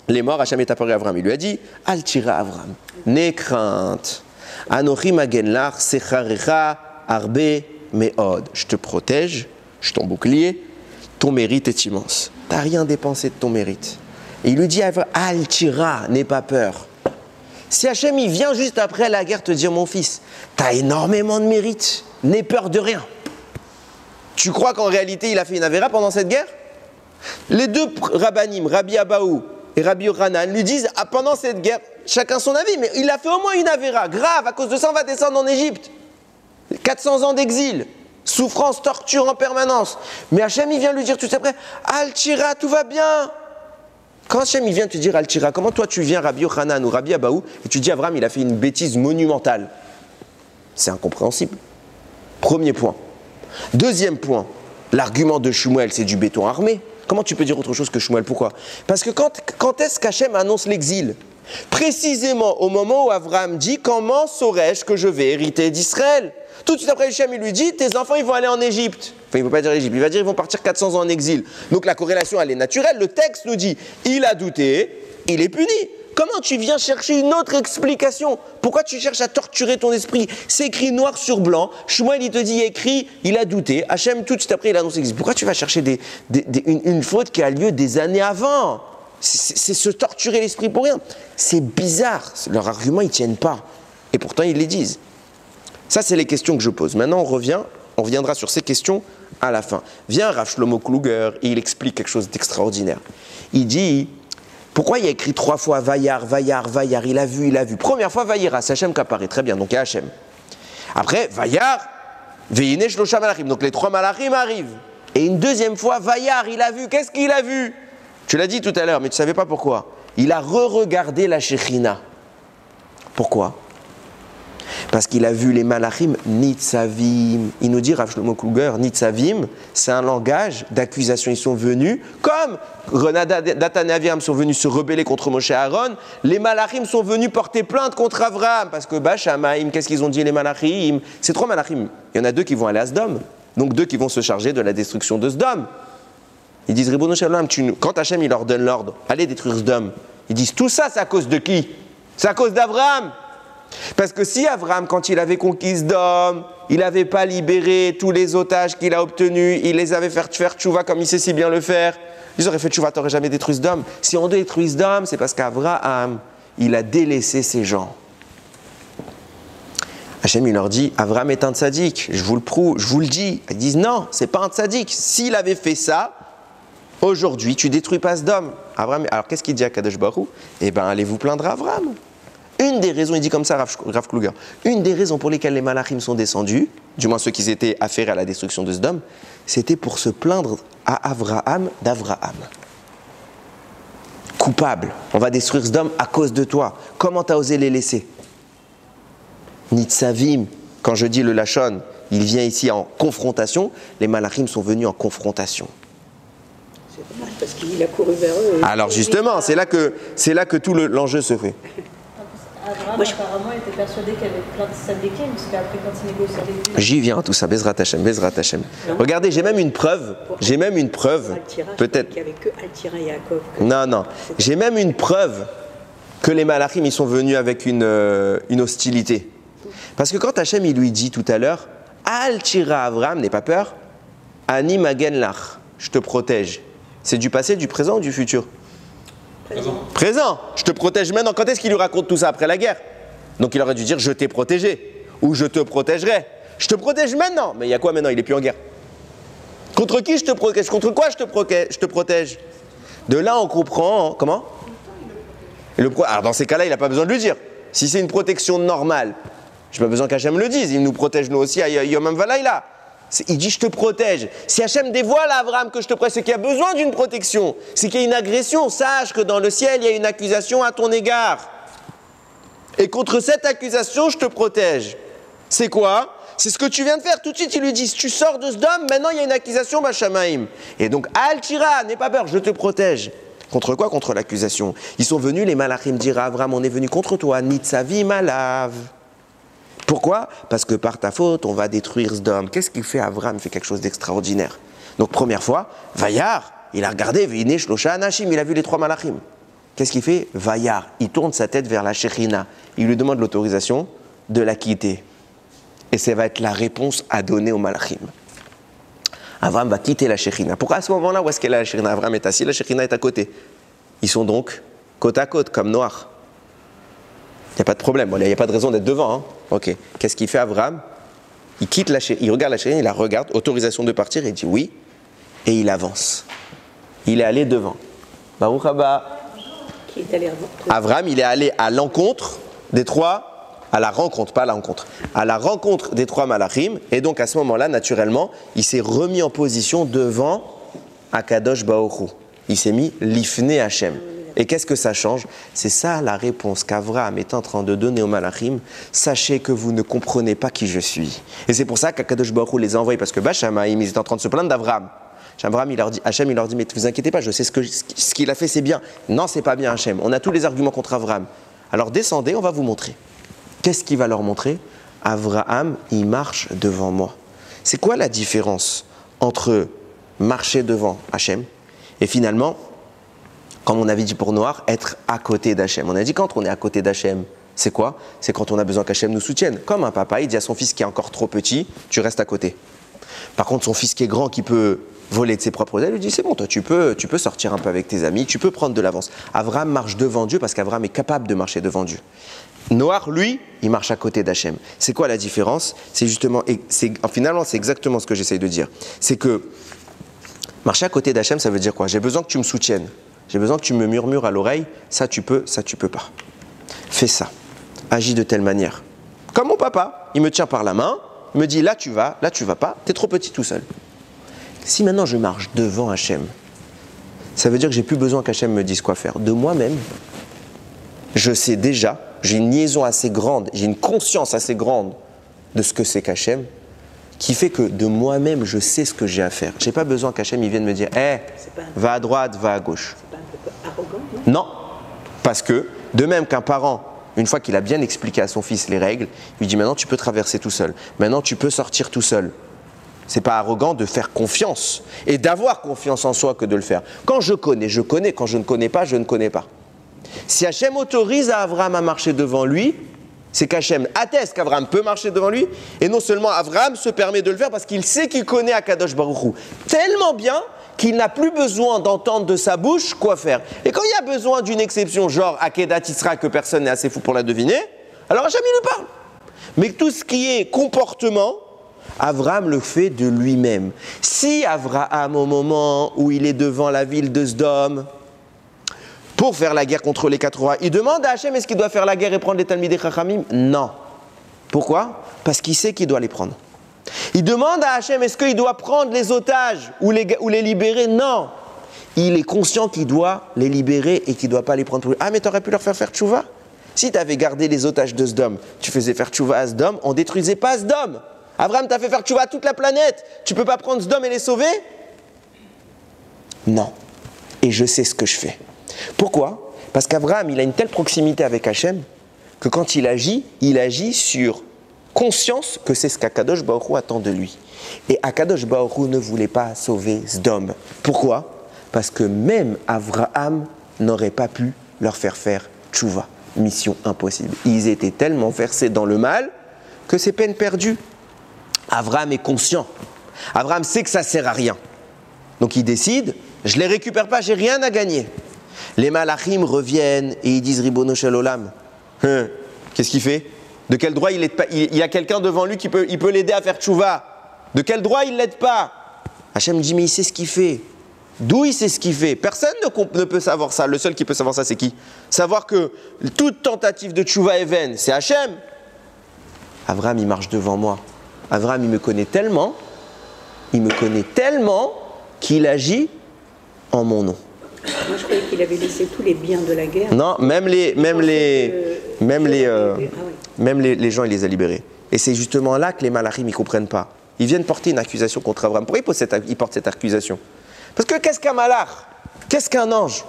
S1: les morts, Hachem est apparu à Avram, il lui a dit Al Tira Avram, n'aie crainte, Anochi Magenlar Secharecha Arbe Meod, je te protège, je suis ton bouclier, ton mérite est immense. Tu n'as rien dépensé de ton mérite. Et il lui dit Al Tira, n'aie pas peur. Si Hachem il vient juste après la guerre te dire mon fils, t'as énormément de mérite, n'aie peur de rien. Tu crois qu'en réalité il a fait une avéra pendant cette guerre? Les deux rabbanim, Rabbi Abaou et Rabbi Yochanan, lui disent pendant cette guerre, chacun son avis, mais il a fait au moins une avéra grave, à cause de ça on va descendre en Égypte. 400 ans d'exil, souffrance, torture en permanence. Mais Hachem il vient lui dire tout après, Al-Tira, tout va bien. Quand Hachem il vient te dire Al-Tira, comment toi tu viens Rabbi Yochanan ou Rabbi Abaou et tu dis Avraham il a fait une bêtise monumentale? C'est incompréhensible. Premier point. Deuxième point, l'argument de Shmuel c'est du béton armé. Comment tu peux dire autre chose que Shmuel? Pourquoi? Parce que quand est-ce qu'Hachem annonce l'exil? Précisément au moment où Avraham dit comment saurais-je que je vais hériter d'Israël? Tout de suite après Hachem il lui dit tes enfants ils vont aller en Égypte. Enfin il ne veut pas dire l'Égypte, il va dire ils vont partir 400 ans en exil. Donc la corrélation elle est naturelle. Le texte nous dit il a douté, il est puni. Comment tu viens chercher une autre explication? Pourquoi tu cherches à torturer ton esprit? C'est écrit noir sur blanc. Shmuel il te dit écrit, il a douté. Hachem tout de suite après il annonce l'exil. Pourquoi tu vas chercher une faute qui a lieu des années avant? C'est se torturer l'esprit pour rien. C'est bizarre. Leurs arguments ils ne tiennent pas. Et pourtant ils les disent. Ça c'est les questions que je pose. Maintenant on reviendra sur ces questions à la fin. Vient Rav Shlomo Kluger et il explique quelque chose d'extraordinaire. Il dit pourquoi il y a écrit 3 fois Vayar, Vayar, Vayar, il a vu. Première fois Vayera, c'est Hachem qui apparaît, très bien, donc il y a Hachem. Après Vayar, Veyine Shlosha Malachim, donc les 3 Malachim arrivent. Et une deuxième fois Vayar, il a vu, qu'est-ce qu'il a vu? Tu l'as dit tout à l'heure, mais tu ne savais pas pourquoi. Il a re-regardé la Shekhinah. Pourquoi? Parce qu'il a vu les Malachim Nitzavim. Il nous dit, Rav Shlomo Kluger, Nitzavim, c'est un langage d'accusation. Ils sont venus, comme Dathan et Aviram sont venus se rebeller contre Moshe et Aaron, les Malachim sont venus porter plainte contre Avraham. Parce que Shamaim, qu'est-ce qu'ils ont dit les Malachim? C'est 3 Malachim. Il y en a 2 qui vont aller à Sdom. Donc 2 qui vont se charger de la destruction de Sdom. Ils disent, Ribono Shel Olam, quand Hachem il leur donne l'ordre, allez détruire Sdom. Ils disent, tout ça, c'est à cause de qui? C'est à cause d'Avraham. Parce que si Avraham, quand il avait conquis Sdom, il n'avait pas libéré tous les otages qu'il a obtenus, il les avait fait faire tchouva comme il sait si bien le faire, ils auraient fait tchouva, t'aurais jamais détruit Sdom. Si on détruit Sdom, c'est parce qu'Avraham, il a délaissé ses gens. Hachem, il leur dit, Avraham est un tzaddik, je vous le prouve, je vous le dis. Ils disent, non, c'est pas un tzaddik. S'il avait fait ça, aujourd'hui, tu détruis pas Sdom. Avraham, alors qu'est-ce qu'il dit à Kadosh Baruch Hu? Eh bien, allez vous plaindre à Avraham. Une des raisons, il dit comme ça Rav Kluger, une des raisons pour lesquelles les Malachim sont descendus, du moins ceux qui étaient affairés à la destruction de Sdom, c'était pour se plaindre à Avraham d'Avraham. Coupable, on va détruire Sdom à cause de toi. Comment t'as osé les laisser? Nitzavim, quand je dis le Lachon, il vient ici en confrontation, les Malachim sont venus en confrontation.
S4: C'est dommage parce qu'il a couru vers eux.
S1: Alors justement, c'est là que tout l'enjeu se fait.
S3: Abraham,
S4: Moi, je-
S3: apparemment, il était persuadé qu'il y avait plein de sadikim, parce qu'après, quand il négocie avec lui,
S1: J'y viens à tout ça, Bezrat Hashem, Bezrat Hashem. Regardez, j'ai même une preuve, peut-être.
S4: Qu'il n'y avait que Altira et Yaakov.
S1: Non, j'ai même une preuve que les Malachim, ils sont venus avec une hostilité. Parce que quand Hashem, il lui dit tout à l'heure, Al Tira Avram, n'aie pas peur, Ani Magen Lach, je te protège. C'est du passé, du présent ou du futur? Présent. Je te protège maintenant. Quand est-ce qu'il lui raconte tout ça? Après la guerre. Donc il aurait dû dire je t'ai protégé ou je te protégerai. Je te protège maintenant. Mais il y a quoi maintenant? Il n'est plus en guerre. Contre qui je te protège? Contre quoi je te protège? De là on comprend. Comment? Alors dans ces cas-là, il n'a pas besoin de lui dire. Si c'est une protection normale, je n'ai pas besoin qu'Hachem le dise. Il nous protège nous aussi à Yom Valaïla. Il dit je te protège. Si Hachem dévoile à Abraham que je te protège, c'est qu'il y a besoin d'une protection. C'est qu'il y a une agression. Sache que dans le ciel, il y a une accusation à ton égard. Et contre cette accusation, je te protège. C'est quoi? C'est ce que tu viens de faire. Tout de suite, il lui dit tu sors de Sdom, maintenant il y a une accusation, Bachamaïm. Et donc, Al-Tira, n'aie pas peur, je te protège. Contre quoi? Contre l'accusation. Ils sont venus, les Malachim, dire à Abraham on est venu contre toi, Nitzavi Malav. Pourquoi? Parce que par ta faute, on va détruire Sdom. Qu'est-ce qu'il fait? Abraham fait quelque chose d'extraordinaire. Donc première fois, Vayar, il a regardé, Veiné Shlosha Anashim, il a vu les 3 Malachim. Qu'est-ce qu'il fait? Vayar, il tourne sa tête vers la Shekhinah. Il lui demande l'autorisation de la quitter. Et ça va être la réponse à donner aux Malachim. Abraham va quitter la Shekhinah. Pourquoi à ce moment-là, où est-ce qu'elle est la Shekhinah? Abraham est assis, la Shekhinah est à côté. Ils sont donc côte à côte, comme Noach. Il n'y a pas de problème, il n'y a pas de raison d'être devant. Hein. Ok. Qu'est-ce qu'il fait Abraham? Il quitte il regarde la Shekhinah, il la regarde, autorisation de partir, il dit oui, et il avance. Il est allé devant. Baruch Haba.
S4: Qui est allé
S1: Abraham, il est allé à l'encontre des 3, à la rencontre, pas à la rencontre, à la rencontre des 3 Malachim, et donc à ce moment-là, naturellement, il s'est remis en position devant Akadosh Baruch Hu. Il s'est mis l'ifné Hachem. Et qu'est-ce que ça change? C'est ça la réponse qu'Avraham est en train de donner aux Malachim. Sachez que vous ne comprenez pas qui je suis. Et c'est pour ça qu'Akadosh Baruch Hu les a envoyés, parce que Bachamaïm, ils étaient en train de se plaindre d'Avraham. Hachem, il leur dit, mais ne vous inquiétez pas, je sais ce qu'il a fait, c'est bien. Non, c'est pas bien, Hachem. On a tous les arguments contre Avraham. Alors descendez, on va vous montrer. Qu'est-ce qu'il va leur montrer? Avraham, il marche devant moi. C'est quoi la différence entre marcher devant Hachem et finalement, comme on avait dit pour Noach, être à côté d'Hachem? On a dit quand on est à côté d'Hachem, c'est quoi? C'est quand on a besoin qu'Hachem nous soutienne. Comme un papa, il dit à son fils qui est encore trop petit, tu restes à côté. Par contre, son fils qui est grand, qui peut voler de ses propres ailes, lui dit c'est bon, toi tu peux sortir un peu avec tes amis, tu peux prendre de l'avance. Abraham marche devant Dieu parce qu'Abraham est capable de marcher devant Dieu. Noach, lui, il marche à côté d'Hachem. C'est quoi la différence? C'est justement, finalement, c'est exactement ce que j'essaye de dire. C'est que marcher à côté d'Hachem, ça veut dire quoi? J'ai besoin que tu me soutiennes. J'ai besoin que tu me murmures à l'oreille, ça tu peux pas. Fais ça. Agis de telle manière. Comme mon papa, il me tient par la main, il me dit là tu vas pas, t'es trop petit tout seul. Si maintenant je marche devant Hachem, ça veut dire que j'ai plus besoin qu'Hachem me dise quoi faire. De moi-même, je sais déjà, j'ai une liaison assez grande, j'ai une conscience assez grande de ce que c'est qu'Hachem, qui fait que de moi-même, je sais ce que j'ai à faire. Je n'ai pas besoin qu'Hachem vienne me dire va à droite, va à gauche.
S4: C'est pas un peu arrogant, non?
S1: Non, parce que de même qu'un parent, une fois qu'il a bien expliqué à son fils les règles, il lui dit maintenant tu peux traverser tout seul, maintenant tu peux sortir tout seul. C'est pas arrogant de faire confiance et d'avoir confiance en soi que de le faire. Quand je connais, quand je ne connais pas, je ne connais pas. Si Hachem autorise à Abraham à marcher devant lui, c'est qu'Hachem atteste qu'Abraham peut marcher devant lui, et non seulement Abraham se permet de le faire parce qu'il sait qu'il connaît Akadosh Baruch Hu tellement bien qu'il n'a plus besoin d'entendre de sa bouche quoi faire. Et quand il y a besoin d'une exception, genre Akedat Yitzhak, que personne n'est assez fou pour la deviner, alors Hachem il lui parle. Mais tout ce qui est comportement, Abraham le fait de lui-même. Si Abraham, au moment où il est devant la ville de Sdom, pour faire la guerre contre les 4 rois, il demande à Hachem est-ce qu'il doit faire la guerre et prendre les Talmidei Chachamim? Non. Pourquoi? Parce qu'il sait qu'il doit les prendre. Il demande à Hachem est-ce qu'il doit prendre les otages ou les libérer? Non. Il est conscient qu'il doit les libérer et qu'il ne doit pas les prendre pour lui. Ah mais tu aurais pu leur faire tchouva? Si tu avais gardé les otages de Sdom, tu faisais faire tchouva à Sdom, on ne détruisait pas Sdom. Abraham t'a fait faire tchouva à toute la planète. Tu ne peux pas prendre Sdom et les sauver? Non. Et je sais ce que je fais. Pourquoi? Parce qu'Abraham, il a une telle proximité avec Hachem que quand il agit sur conscience que c'est ce qu'Akadosh Baruch Hu attend de lui. Et Akadosh Baruch Hu ne voulait pas sauver Sdom. Pourquoi? Parce que même Avraham n'aurait pas pu leur faire tchouva. Mission impossible. Ils étaient tellement versés dans le mal que c'est peine perdue. Avraham est conscient. Avraham sait que ça ne sert à rien. Donc il décide, je ne les récupère pas, j'ai rien à gagner. Les malachim reviennent et ils disent Ribono shel olam. Qu'est-ce qu'il fait? De quel droit il l'aide pas? Il y a quelqu'un devant lui qui peut l'aider à faire tchouva. De quel droit il ne l'aide pas? Hachem dit mais il sait ce qu'il fait. D'où il sait ce qu'il fait? Personne ne peut savoir ça. Le seul qui peut savoir ça, c'est qui? Savoir que toute tentative de tchouva est vaine, c'est Hachem. Avraham, il marche devant moi. Avraham, il me connaît tellement qu'il agit en mon nom.
S4: Moi, je croyais qu'il avait laissé tous les biens de la guerre.
S1: Non, même les gens, il les a libérés. Et c'est justement là que les malachim, ils ne comprennent pas. Ils viennent porter une accusation contre Avraham. Pourquoi ils portent cette accusation? Parce que qu'est-ce qu'un malach? Qu'est-ce qu'un ange?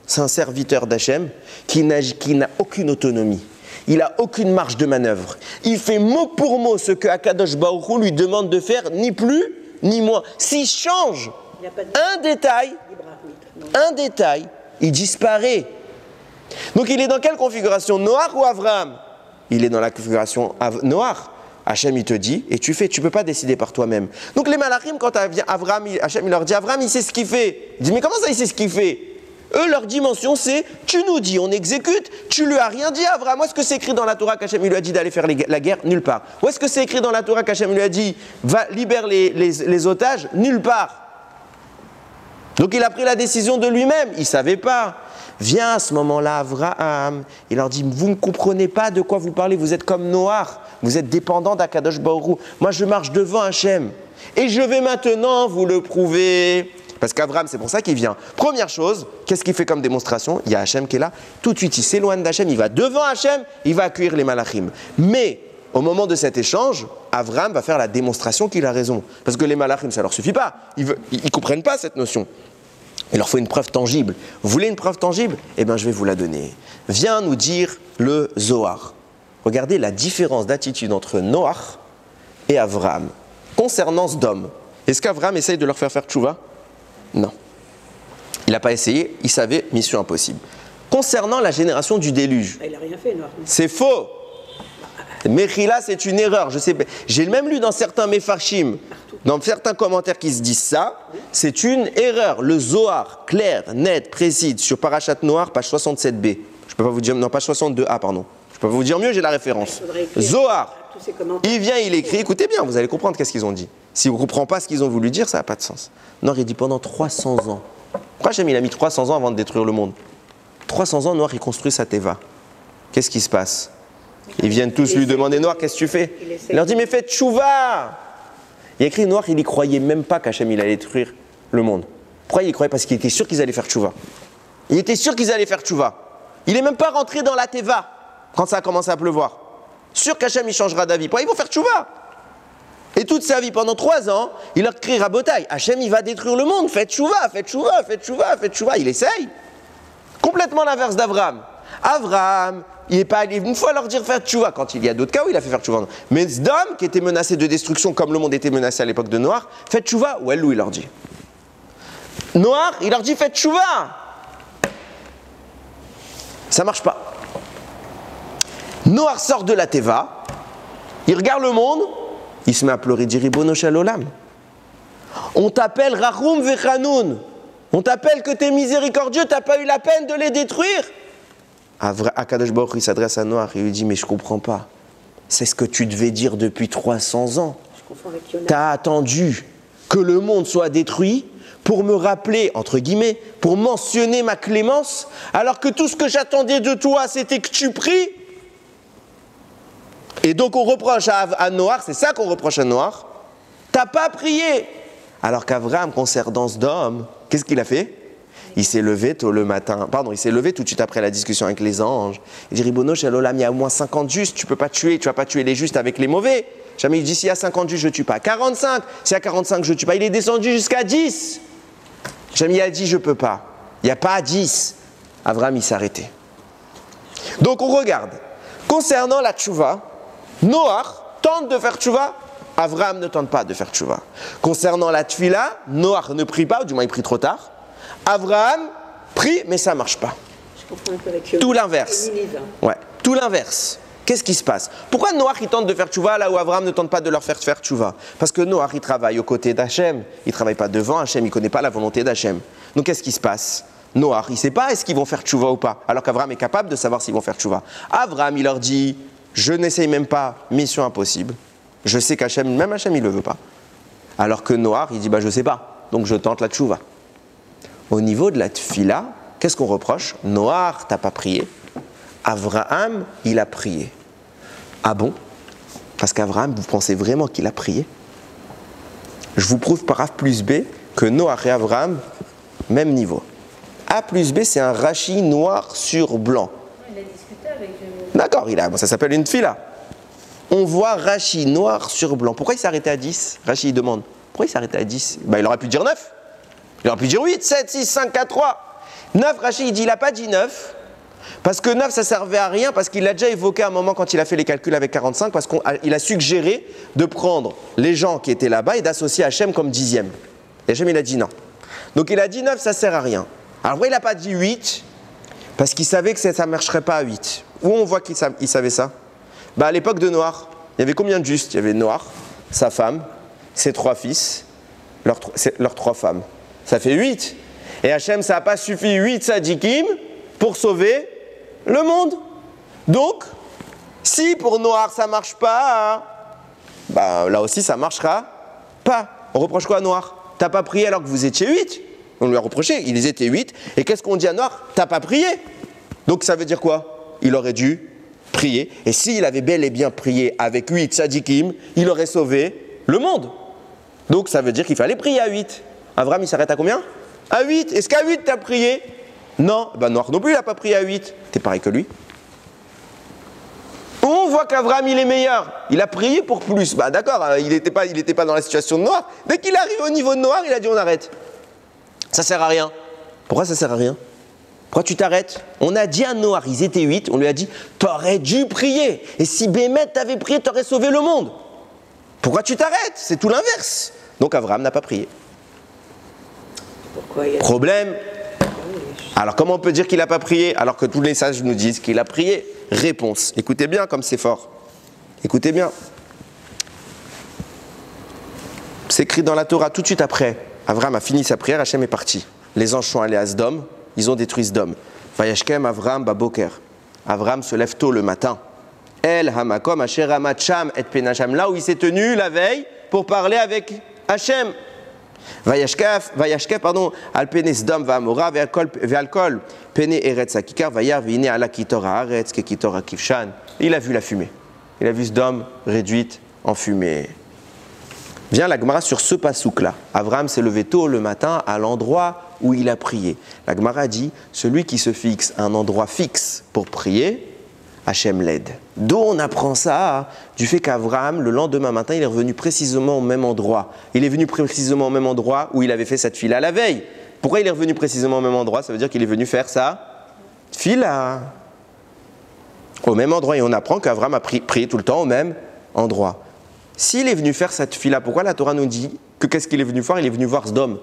S1: C'est un serviteur d'Hachem qui n'a aucune autonomie. Il n'a aucune marge de manœuvre. Il fait mot pour mot ce que Akadosh Baruch Hu lui demande de faire, ni plus, ni moins. S'il change un détail, il disparaît. Donc il est dans quelle configuration? Noach ou Avraham? Il est dans la configuration Noach. Hachem il te dit, et tu fais, tu ne peux pas décider par toi-même. Donc les malachim, quand Avraham, Hachem il leur dit, Avraham il sait ce qu'il fait. Il dit, mais comment ça il sait ce qu'il fait? Eux, leur dimension, c'est, tu nous dis, on exécute, tu lui as rien dit, Avraham. Où est-ce que c'est écrit dans la Torah qu'Hachem il lui a dit d'aller faire la guerre? Nulle part. Où est-ce que c'est écrit dans la Torah qu'Hachem lui a dit, va, libère les otages? Nulle part. Donc il a pris la décision de lui-même, il ne savait pas. Vient à ce moment-là Avraham, il leur dit, vous ne comprenez pas de quoi vous parlez, vous êtes comme Noach, vous êtes dépendant d'Akadosh Baruch Hu. Moi je marche devant Hachem, et je vais maintenant vous le prouver. Parce qu'Avraham, c'est pour ça qu'il vient. Première chose, qu'est-ce qu'il fait comme démonstration? Il y a Hachem qui est là, tout de suite il s'éloigne d'Hachem, il va devant Hachem, il va accueillir les malachim. Mais au moment de cet échange, Avraham va faire la démonstration qu'il a raison. Parce que les malachim, ça ne leur suffit pas, ils ne comprennent pas cette notion. Il leur faut une preuve tangible. Vous voulez une preuve tangible? Eh bien, je vais vous la donner. Viens nous dire le Zohar. Regardez la différence d'attitude entre Noach et Avraham. Concernant Sdom, est-ce qu'Avraham essaye de leur faire tchouva? Non. Il n'a pas essayé, il savait, mission impossible. Concernant la génération du déluge,
S4: Il n'a rien fait, Noach.
S1: c'est faux. Mechila, c'est une erreur. J'ai même lu dans certains mefarshim, dans certains commentaires qui se disent ça, c'est une erreur. Le Zohar, clair, net, précis, sur Parashat Noach, page 67b. Je peux pas vous dire, non, page 62a, pardon. Je peux pas vous dire mieux, j'ai la référence.
S4: Zohar,
S1: il vient, il écrit, écoutez bien, vous allez comprendre qu'est-ce qu'ils ont dit. Si vous ne comprenez pas ce qu'ils ont voulu dire, ça n'a pas de sens. Noach, il dit pendant 300 ans. Pourquoi Hachem, il a mis 300 ans avant de détruire le monde? 300 ans, Noach, il construit sa teva. Qu'est-ce qui se passe? Ils viennent tous lui demander, Noach, qu'est-ce que tu fais? Il leur dit, mais faites tchouva. Il a écrit, Noach, il n'y croyait même pas qu'Hachem, il allait détruire le monde. Pourquoi il y croyait? Parce qu'il était sûr qu'ils allaient faire tchouva. Il était sûr qu'ils allaient faire tchouva. Il n'est même pas rentré dans la teva quand ça a commencé à pleuvoir. Sûr qu'Hachem, il changera d'avis. Pourquoi ils vont faire tchouva? Et toute sa vie, pendant 3 ans, il leur crie rabotaille. Hachem, il va détruire le monde. Faites tchouva, faites tchouva, faites tchouva, faites tchouva. Il essaye. Complètement l'inverse d'Avraham. Avraham, il n'est pas allé une fois leur dire faire tchouva. Quand il y a d'autres cas où il a fait faire tchouva. Mais Sdom, qui était menacé de destruction comme le monde était menacé à l'époque de Noach, faites tchouva. Ou il leur dit. Noach, il leur dit faites tchouva. Ça marche pas. Noach sort de la teva, il regarde le monde, il se met à pleurer, il dit Ribono shel olam. On t'appelle Rachum vechanoun. On t'appelle que t'es miséricordieux, t'as pas eu la peine de les détruire. Akadosh Baruch Hu, il s'adresse à Noach et lui dit mais je comprends pas. C'est ce que tu devais dire depuis 300 ans. T'as attendu que le monde soit détruit pour me rappeler, entre guillemets, pour mentionner ma clémence, alors que tout ce que j'attendais de toi, c'était que tu pries. Et donc on reproche à Noach, c'est ça qu'on reproche à Noach, t'as pas prié. Alors qu'Avraham, concernant Sdom, qu'est-ce qu'il a fait? Il s'est levé tôt le matin, il s'est levé tout de suite après la discussion avec les anges. Il dit Ribono shel olam, il y a au moins 50 justes, tu vas pas tuer les justes avec les mauvais. Jamais il dit s'il y a 50 justes, je ne tue pas. 45, s'il y a 45, je ne tue pas. Il est descendu jusqu'à 10. Jamais il a dit je ne peux pas. Il n'y a pas 10. Avraham, il s'est arrêté. Donc on regarde. Concernant la tchouva, Noach tente de faire tchouva, Avraham ne tente pas de faire tchouva. Concernant la tfila, Noach ne prie pas, ou du moins il prie trop tard. Avraham prie, mais ça ne marche pas.
S4: Je comprends un peu avec
S1: Tout l'inverse. Ouais, tout l'inverse. Qu'est-ce qui se passe? Pourquoi Noach il tente de faire tchouva là où Avraham ne tente pas de leur faire tchouva? Parce que Noach il travaille aux côtés d'Hachem, il ne travaille pas devant Hachem, il ne connaît pas la volonté d'Hachem. Donc qu'est-ce qui se passe? Noach il ne sait pas est-ce qu'ils vont faire tchouva ou pas, alors qu'Avraham est capable de savoir s'ils vont faire tchouva. Avraham il leur dit, je n'essaye même pas, mission impossible. Je sais qu'Hachem, même Hachem il ne le veut pas. Alors que Noach il dit, bah je ne sais pas, donc je tente la tchouva. Au niveau de la tfila, qu'est-ce qu'on reproche? Noach t'as pas prié. Avraham, il a prié. Ah bon? Parce qu'Avraham, vous pensez vraiment qu'il a prié? Je vous prouve par A plus B que Noach et Avraham, même niveau. A plus B, c'est un Rashi noir sur blanc.
S3: Il a discuté avec
S1: D'accord, ça s'appelle une fila. On voit Rashi noir sur blanc. Pourquoi il s'est arrêté à 10? Rashi demande. Pourquoi il s'est arrêté à 10? Il aurait pu dire 9. Il aurait pu dire 8, 7, 6, 5, 4, 3. 9, Rashi, il dit, il n'a pas dit 9. Parce que 9, ça ne servait à rien, parce qu'il l'a déjà évoqué à un moment quand il a fait les calculs avec 45, parce qu'il a suggéré de prendre les gens qui étaient là-bas et d'associer Hachem comme dixième. Et Hachem, il a dit non. Donc il a dit 9, ça ne sert à rien. Alors pourquoi il n'a pas dit 8? Parce qu'il savait que ça ne marcherait pas à 8. Où on voit qu'il savait ça? À l'époque de Noach, il y avait combien de justes? Il y avait Noach, sa femme, ses 3 fils, leurs 3 femmes. Ça fait 8. Et Hachem, ça n'a pas suffi 8 sadikim pour sauver le monde. Donc, si pour Noach ça ne marche pas, là aussi ça ne marchera pas. On reproche quoi à Noach? T'as pas prié alors que vous étiez 8. On lui a reproché, ils étaient 8. Et qu'est-ce qu'on dit à Noach? T'as pas prié. Donc ça veut dire quoi? Il aurait dû prier. Et s'il avait bel et bien prié avec 8 sadikim, il aurait sauvé le monde. Donc ça veut dire qu'il fallait prier à 8. Avraham il s'arrête à combien? À 8. Est-ce qu'à 8 t'as prié? Non, Noach non plus, il n'a pas prié à 8. T'es pareil que lui. On voit qu'Avraham, il est meilleur. Il a prié pour plus. D'accord, il n'était pas dans la situation de Noach. Dès qu'il arrive au niveau de Noach, il a dit on arrête. Ça sert à rien. Pourquoi ça sert à rien? Pourquoi tu t'arrêtes? On a dit à Noach, ils étaient 8, on lui a dit, t'aurais dû prier. Et si Bémet t'avait prié, t'aurais sauvé le monde. Pourquoi tu t'arrêtes? C'est tout l'inverse. Donc Avraham n'a pas prié.
S4: Pourquoi
S1: Problème. Alors comment on peut dire qu'il n'a pas prié alors que tous les sages nous disent qu'il a prié? Réponse. Écoutez bien comme c'est fort. Écoutez bien. C'est écrit dans la Torah tout de suite après. Avraham a fini sa prière, Hachem est parti. Les anges sont allés à Sdom, ils ont détruit Sdom. Vayashkem Avraham baboker. Avraham se lève tôt le matin. El hamakom asher amacham et penacham. Là où il s'est tenu la veille pour parler avec Hachem. Vayashkef, al pene Sdom va'amora ve'alkol pene eretz hakikar vayar ve'ine ala kitor haaretz ke kitor hakivshan. Il a vu la fumée. Il a vu Sdom réduite en fumée. Vient la Gemara sur ce pasouk-là. Avraham s'est levé tôt le matin à l'endroit où il a prié. La Gemara dit, celui qui se fixe un endroit fixe pour prier, Hachem l'aide. D'où on apprend ça? Du fait qu'Avraham, le lendemain matin, il est revenu précisément au même endroit. Il est venu précisément au même endroit où il avait fait cette fila la veille. Pourquoi il est revenu précisément au même endroit? Ça veut dire qu'il est venu faire sa fila. Au même endroit. Et on apprend qu'Avraham a prié tout le temps au même endroit. S'il est venu faire cette fila, pourquoi la Torah nous dit que qu'est-ce qu'il est venu faire? Il est venu voir Sdom.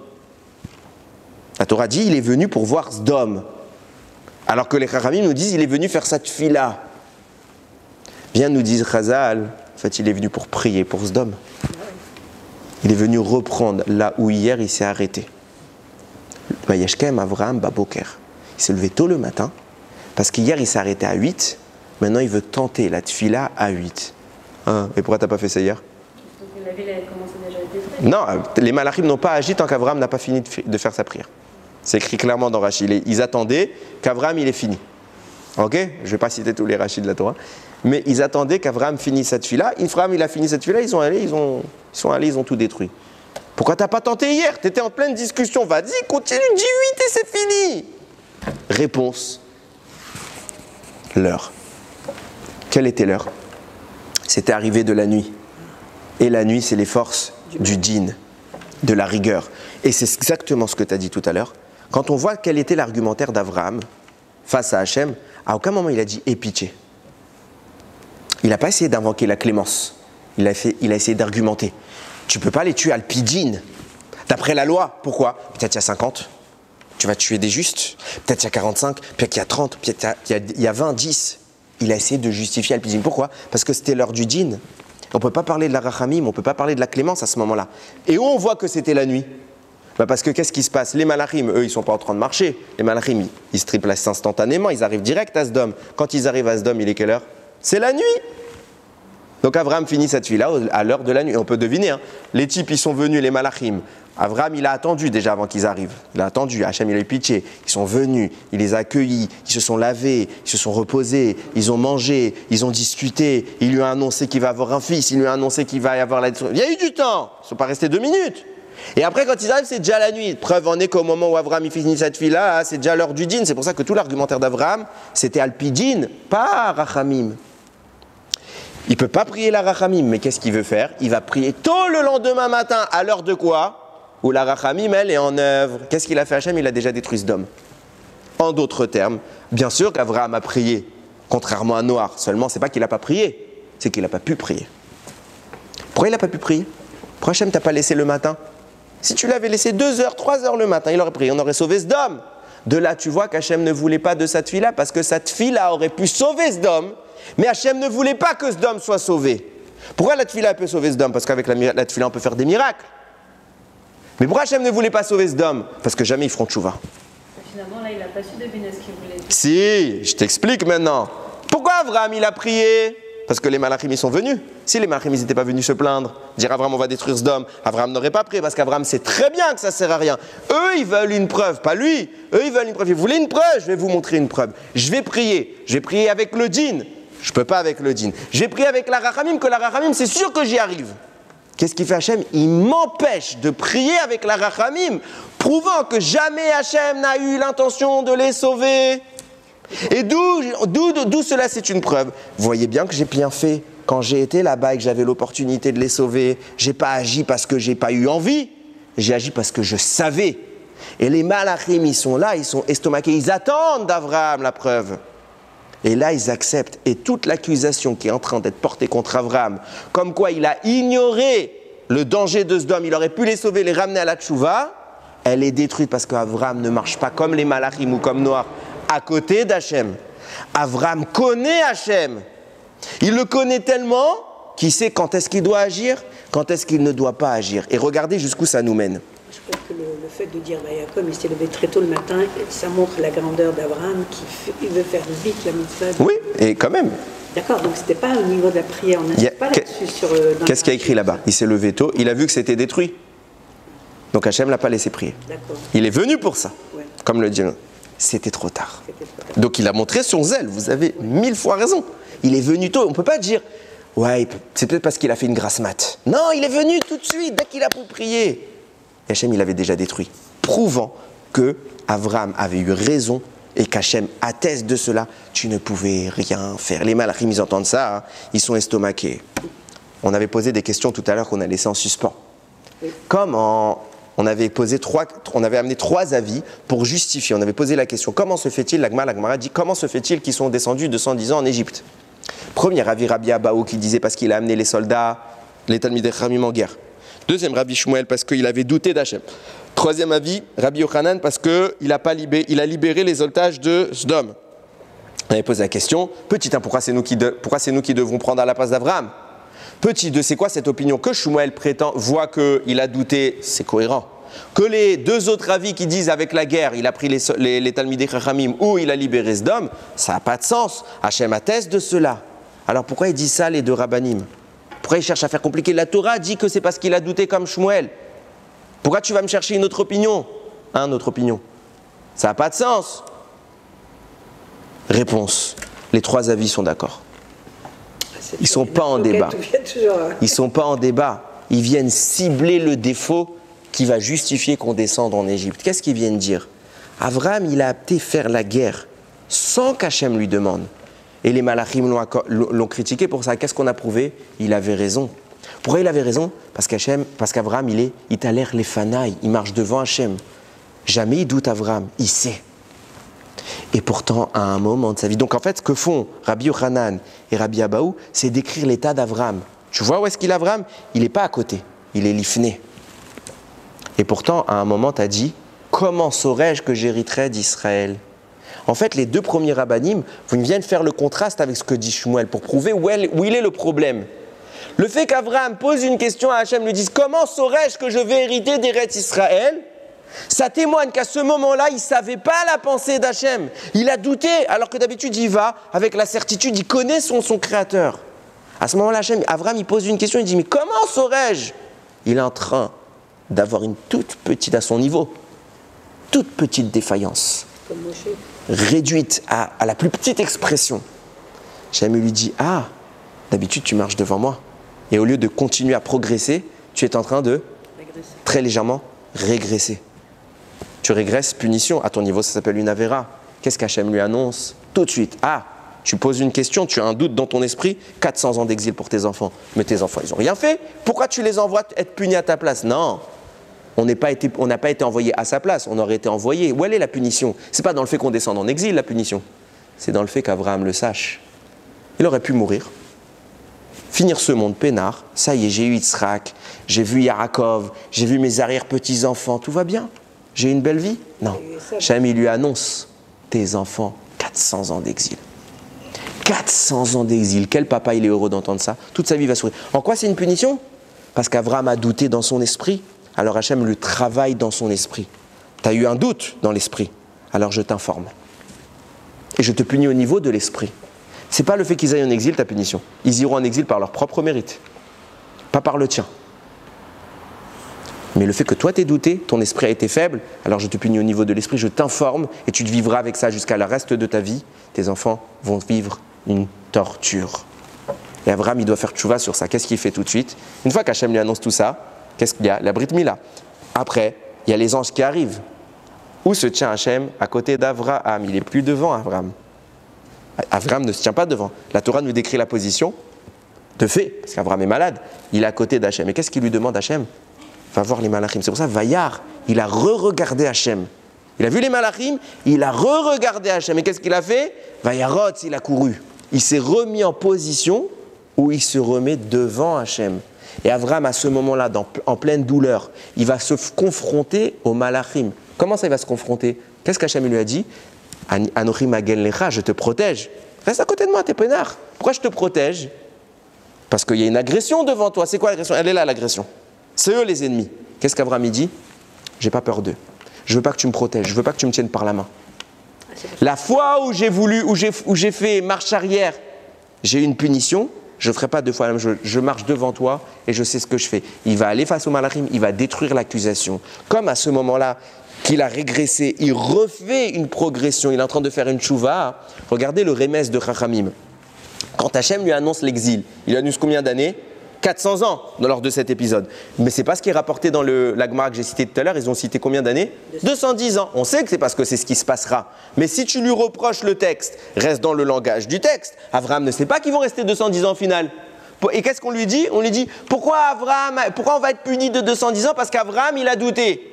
S1: La Torah dit il est venu pour voir Sdom. Alors que les Chachamim nous disent il est venu faire cette fila. Bien nous disent Chazal, en fait il est venu pour prier pour Sdom. Il est venu reprendre là où hier il s'est arrêté. Vayashkem Avraham baboker. Il s'est levé tôt le matin, parce qu'hier il s'est arrêté à 8, maintenant il veut tenter la tfila à 8. Et pourquoi t'as pas fait ça hier?
S3: Donc la ville avait commencé déjà à être détruite.
S1: Non, les malachim n'ont pas agi tant qu'Avraham n'a pas fini de faire sa prière. C'est écrit clairement dans Rashi. Ils attendaient qu'Avraham il est fini. Ok? Je ne vais pas citer tous les Rashis de la Torah. Mais ils attendaient qu'Avraham finisse cette fille-là. Avraham il a fini cette fille-là, ils ont tout détruit. Pourquoi t'as pas tenté hier? Tu étais en pleine discussion. Vas-y, continue, dis 8 et c'est fini. Réponse. L'heure. Quelle était l'heure? C'était arrivé de la nuit. Et la nuit, c'est les forces du din, de la rigueur. Et c'est exactement ce que tu as dit tout à l'heure. Quand on voit quel était l'argumentaire d'Avraham face à Hachem, à aucun moment il a dit « aie pitié ». Il n'a pas essayé d'invoquer la clémence. Il a essayé d'argumenter. Tu ne peux pas les tuer al-pidjin, d'après la loi. Pourquoi? Peut-être il y a 50, tu vas tuer des justes. Peut-être il y a 45, peut-être qu'il y a 30, peut-être il y a 20, 10. Il a essayé de justifier al-pidjin. Pourquoi? Parce que c'était l'heure du djinn. On ne peut pas parler de la rachamim, on ne peut pas parler de la clémence à ce moment-là. Et où on voit que c'était la nuit? Parce que qu'est-ce qui se passe? Les malachim, eux, ils ne sont pas en train de marcher. Les malachim, ils se triplacent instantanément, ils arrivent direct à Sdom. Quand ils arrivent à Sdom, il est quelle heure? C'est la nuit. Donc Abraham finit cette nuit-là à l'heure de la nuit. On peut deviner, hein. Les types, ils sont venus, les malachim. Abraham, il a attendu déjà avant qu'ils arrivent. Il a attendu, Hachem, il a eu pitié. Ils sont venus, il les a accueillis, ils se sont lavés, ils se sont reposés, ils ont mangé, ils ont discuté. Il lui a annoncé qu'il va avoir un fils, il lui a annoncé qu'il va y avoir la... Il y a eu du temps, ils ne sont pas restés 2 minutes. Et après, quand ils arrivent, c'est déjà la nuit. Preuve en est qu'au moment où Abraham finit cette fille-là, c'est déjà l'heure du dîn. C'est pour ça que tout l'argumentaire d'Abraham, c'était al-pidjin, pas rachamim. Il ne peut pas prier la rachamim, mais qu'est-ce qu'il veut faire? Il va prier tôt le lendemain matin, à l'heure de quoi? Où la rachamim, elle, est en œuvre. Qu'est-ce qu'il a fait Hachem? Il a déjà détruit Sdom. En d'autres termes, bien sûr qu'Abraham a prié, contrairement à Noach. Seulement, c'est pas qu'il n'a pas prié, c'est qu'il n'a pas pu prier. Pourquoi il n'a pas pu prier? Pourquoi Hachem t'a pas laissé le matin? Si tu l'avais laissé 2 heures, 3 heures le matin, il aurait prié, on aurait sauvé Sdom. De là, tu vois qu'Hachem ne voulait pas de cette fille-là, parce que cette fille-là aurait pu sauver Sdom, mais Hachem ne voulait pas que Sdom soit sauvé. Pourquoi la tefila peut sauver Sdom? Parce qu'avec la tefila, on peut faire des miracles. Mais pourquoi Hachem ne voulait pas sauver Sdom? Parce que jamais ils feront tchouva.
S3: Finalement, là, il n'a pas su deviner ce qu'il voulait dire.
S1: Si, je t'explique maintenant. Pourquoi Abraham, il a prié? Parce que les malachim, ils sont venus. Si les malachim, ils n'étaient pas venus se plaindre, dire Abraham, on va détruire Sdom, Abraham n'aurait pas prié, parce qu'Abraham sait très bien que ça ne sert à rien. Eux, ils veulent une preuve, pas lui. Eux, ils veulent une preuve. Vous voulez une preuve? Je vais vous montrer une preuve. Je vais prier. Je vais prier avec le djinn. Je ne peux pas avec le djinn. Je vais prier avec la rachamim, que la rachamim, c'est sûr que j'y arrive. Qu'est-ce qu'il fait Hachem? Il m'empêche de prier avec la rachamim, prouvant que jamais Hachem n'a eu l'intention de les sauver. Et d'où cela, c'est une preuve. Vous voyez bien que j'ai bien fait. Quand j'ai été là-bas et que j'avais l'opportunité de les sauver, je n'ai pas agi parce que je n'ai pas eu envie. J'ai agi parce que je savais. Et les malachim, ils sont là, ils sont estomaqués. Ils attendent d'Abraham la preuve. Et là, ils acceptent. Et toute l'accusation qui est en train d'être portée contre Abraham, comme quoi il a ignoré le danger de Sdom, il aurait pu les sauver, les ramener à la tchouva, elle est détruite parce qu'Abraham ne marche pas comme les malachim ou comme Noach, à côté d'Hachem. Abraham connaît Hachem. Il le connaît tellement qu'il sait quand est-ce qu'il doit agir, quand est-ce qu'il ne doit pas agir. Et regardez jusqu'où ça nous mène.
S4: Je crois que le fait de dire Yaakov, il s'est levé très tôt le matin, ça montre la grandeur d'Abraham, il veut faire vite la mitzvah.
S1: Oui, et quand même.
S4: D'accord, donc c'était pas au niveau de la prière, on n'insiste pas là-dessus sur...
S1: Qu'est-ce qu'il y a écrit là-bas? Il s'est levé tôt, il a vu que c'était détruit. Donc Hachem ne l'a pas laissé prier. D'accord. Il est venu pour ça, ouais. Comme le dit. C'était trop tard. Donc il a montré son zèle, vous avez 1000 fois raison. Il est venu tôt, on ne peut pas dire, ouais, c'est peut-être parce qu'il a fait une grasse mat. Non, il est venu tout de suite, dès qu'il a pu prier. Et Hachem, il avait déjà détruit, prouvant que Abraham avait eu raison et qu'Hachem atteste de cela, tu ne pouvais rien faire. Les malachim, ils entendent ça, hein, ils sont estomaqués. On avait posé des questions tout à l'heure qu'on a laissées en suspens. On avait amené 3 avis pour justifier. On avait posé la question, comment se fait-il, la Gemara dit, comment se fait-il qu'ils sont descendus de 110 ans en Égypte? Premier avis, Rabbi Abaou qui disait parce qu'il a amené les soldats, les Talmidei Chachamim en guerre. Deuxième, Rabbi Shmuel parce qu'il avait douté d'Hachem. Troisième avis, Rabbi Yochanan parce qu'il a libéré les otages de Sdom. On avait posé la question, petit 1, pourquoi c'est nous qui devrons prendre à la place d'Abraham? Petit 2, c'est quoi cette opinion? Que Shmuel voit qu'il a douté, c'est cohérent. Que les 2 autres avis qui disent avec la guerre, il a pris les Talmidei Chachamim ou il a libéré Sdom, ça n'a pas de sens. Hachem atteste de cela. Alors pourquoi il dit ça, les 2 rabbanim? Pourquoi il cherche à faire compliquer? La Torah dit que c'est parce qu'il a douté comme Shmuel. Pourquoi tu vas me chercher une autre opinion? Autre opinion. Ça n'a pas de sens. Réponse. Les 3 avis sont d'accord. Ils ne sont pas en débat. Ils ne sont pas en débat. Ils viennent cibler le défaut qui va justifier qu'on descende en Égypte. Qu'est-ce qu'ils viennent dire? Abraham, il a opté faire la guerre sans qu'Hachem lui demande. Et les malachim l'ont critiqué pour ça. Qu'est-ce qu'on a prouvé? Il avait raison. Pourquoi il avait raison? Parce qu'Abraham, il est Italer les fanaï, il marche devant Hachem. Jamais il doute Abraham, il sait. Et pourtant, à un moment de sa vie. Donc en fait, ce que font Rabbi Yochanan et Rabbi Abaou, c'est décrire l'état d'Avram. Tu vois où est-ce qu'il est Avram? Il n'est pas à côté, il est lifné. Et pourtant, à un moment, tu as dit, comment saurais-je que j'hériterai d'Israël? En fait, les deux premiers rabbanim viennent faire le contraste avec ce que dit Shmuel pour prouver où il est le problème. Le fait qu'Avram pose une question à Hachem, lui dise « Comment saurais-je que je vais hériter d'Eretz Israël ?» Ça témoigne qu'à ce moment-là, il ne savait pas la pensée d'Hachem. Il a douté, alors que d'habitude, il va avec la certitude, il connaît son créateur. À ce moment-là, Avram, il pose une question, il dit « Mais comment saurais-je ?» Il est en train d'avoir une toute petite, à son niveau, toute petite défaillance, réduite à la plus petite expression. Hachem lui dit « Ah, d'habitude, tu marches devant moi. Et au lieu de continuer à progresser, tu es en train de très légèrement régresser. Tu régresses, punition. À ton niveau, ça s'appelle une avéra. Qu'est-ce qu'Hachem lui annonce? Tout de suite. Ah, tu poses une question, tu as un doute dans ton esprit, 400 ans d'exil pour tes enfants. Mais tes enfants, ils n'ont rien fait. Pourquoi tu les envoies être punis à ta place? Non, on n'a pas été envoyé à sa place, on aurait été envoyé. Où est la punition? Ce n'est pas dans le fait qu'on descende en exil, la punition. C'est dans le fait qu'Abraham le sache. Il aurait pu mourir. Finir ce monde peinard, ça y est, j'ai eu Yitzhak, j'ai vu Yaakov, j'ai vu mes arrière-petits-enfants, tout va bien? J'ai une belle vie? Non. Hachem, il lui annonce, tes enfants, 400 ans d'exil. 400 ans d'exil, quel papa il est heureux d'entendre ça? Toute sa vie va sourire. En quoi c'est une punition? Parce qu'Abraham a douté dans son esprit, alors Hachem le travaille dans son esprit. Tu as eu un doute dans l'esprit, alors je t'informe. Et je te punis au niveau de l'esprit. Ce n'est pas le fait qu'ils aillent en exil ta punition. Ils iront en exil par leur propre mérite, pas par le tien. Mais le fait que toi t'aies douté, ton esprit a été faible, alors je te punis au niveau de l'esprit, je t'informe et tu te vivras avec ça jusqu'à le reste de ta vie. Tes enfants vont vivre une torture. Et Abraham, il doit faire tchouva sur ça. Qu'est-ce qu'il fait tout de suite? Une fois qu'Hachem lui annonce tout ça, qu'est-ce qu'il y a? La Brit Mila. Après, il y a les anges qui arrivent. Où se tient Hachem? À côté d'Abraham. Il n'est plus devant Abraham. Abraham ne se tient pas devant. La Torah nous décrit la position de fait, parce qu'Abraham est malade. Il est à côté d'Hachem. Et qu'est-ce qu'il lui demande Hachem? Va voir les malachim. C'est pour ça, Vaillard, il a re-regardé Hachem. Il a vu les malachim, il a re-regardé Hachem. Et qu'est-ce qu'il a fait? Vaillarot, il a couru. Il s'est remis en position où il se remet devant Hachem. Et Abraham, à ce moment-là, en pleine douleur, il va se confronter aux malachim. Comment ça, il va se confronter? Qu'est-ce qu'Hachem lui a dit? Anochi Magen Lecha, je te protège. Reste à côté de moi, t'es peinard. Pourquoi je te protège? Parce qu'il y a une agression devant toi. C'est quoi l'agression? Elle est là, l'agression. C'est eux les ennemis. Qu'est-ce qu'Abraham dit? J'ai pas peur d'eux. Je veux pas que tu me protèges. Je veux pas que tu me tiennes par la main. La fois où j'ai fait marche arrière, j'ai eu une punition. Je ne ferai pas deux fois la même chose. Je marche devant toi et je sais ce que je fais. Il va aller face au malachim, il va détruire l'accusation. Comme à ce moment-là, qu'il a régressé, il refait une progression, il est en train de faire une tchouva. Regardez le remès de Chachamim. Quand Hachem lui annonce l'exil, il annonce combien d'années? 400 ans lors de cet épisode. Mais ce n'est pas ce qui est rapporté dans la Gemara que j'ai cité tout à l'heure. Ils ont cité combien d'années? 210 ans. On sait que c'est parce que c'est ce qui se passera. Mais si tu lui reproches le texte, reste dans le langage du texte. Abraham ne sait pas qu'ils vont rester 210 ans au final. Et qu'est-ce qu'on lui dit? On lui dit, pourquoi on va être puni de 210 ans? Parce qu'Abraham, il a douté.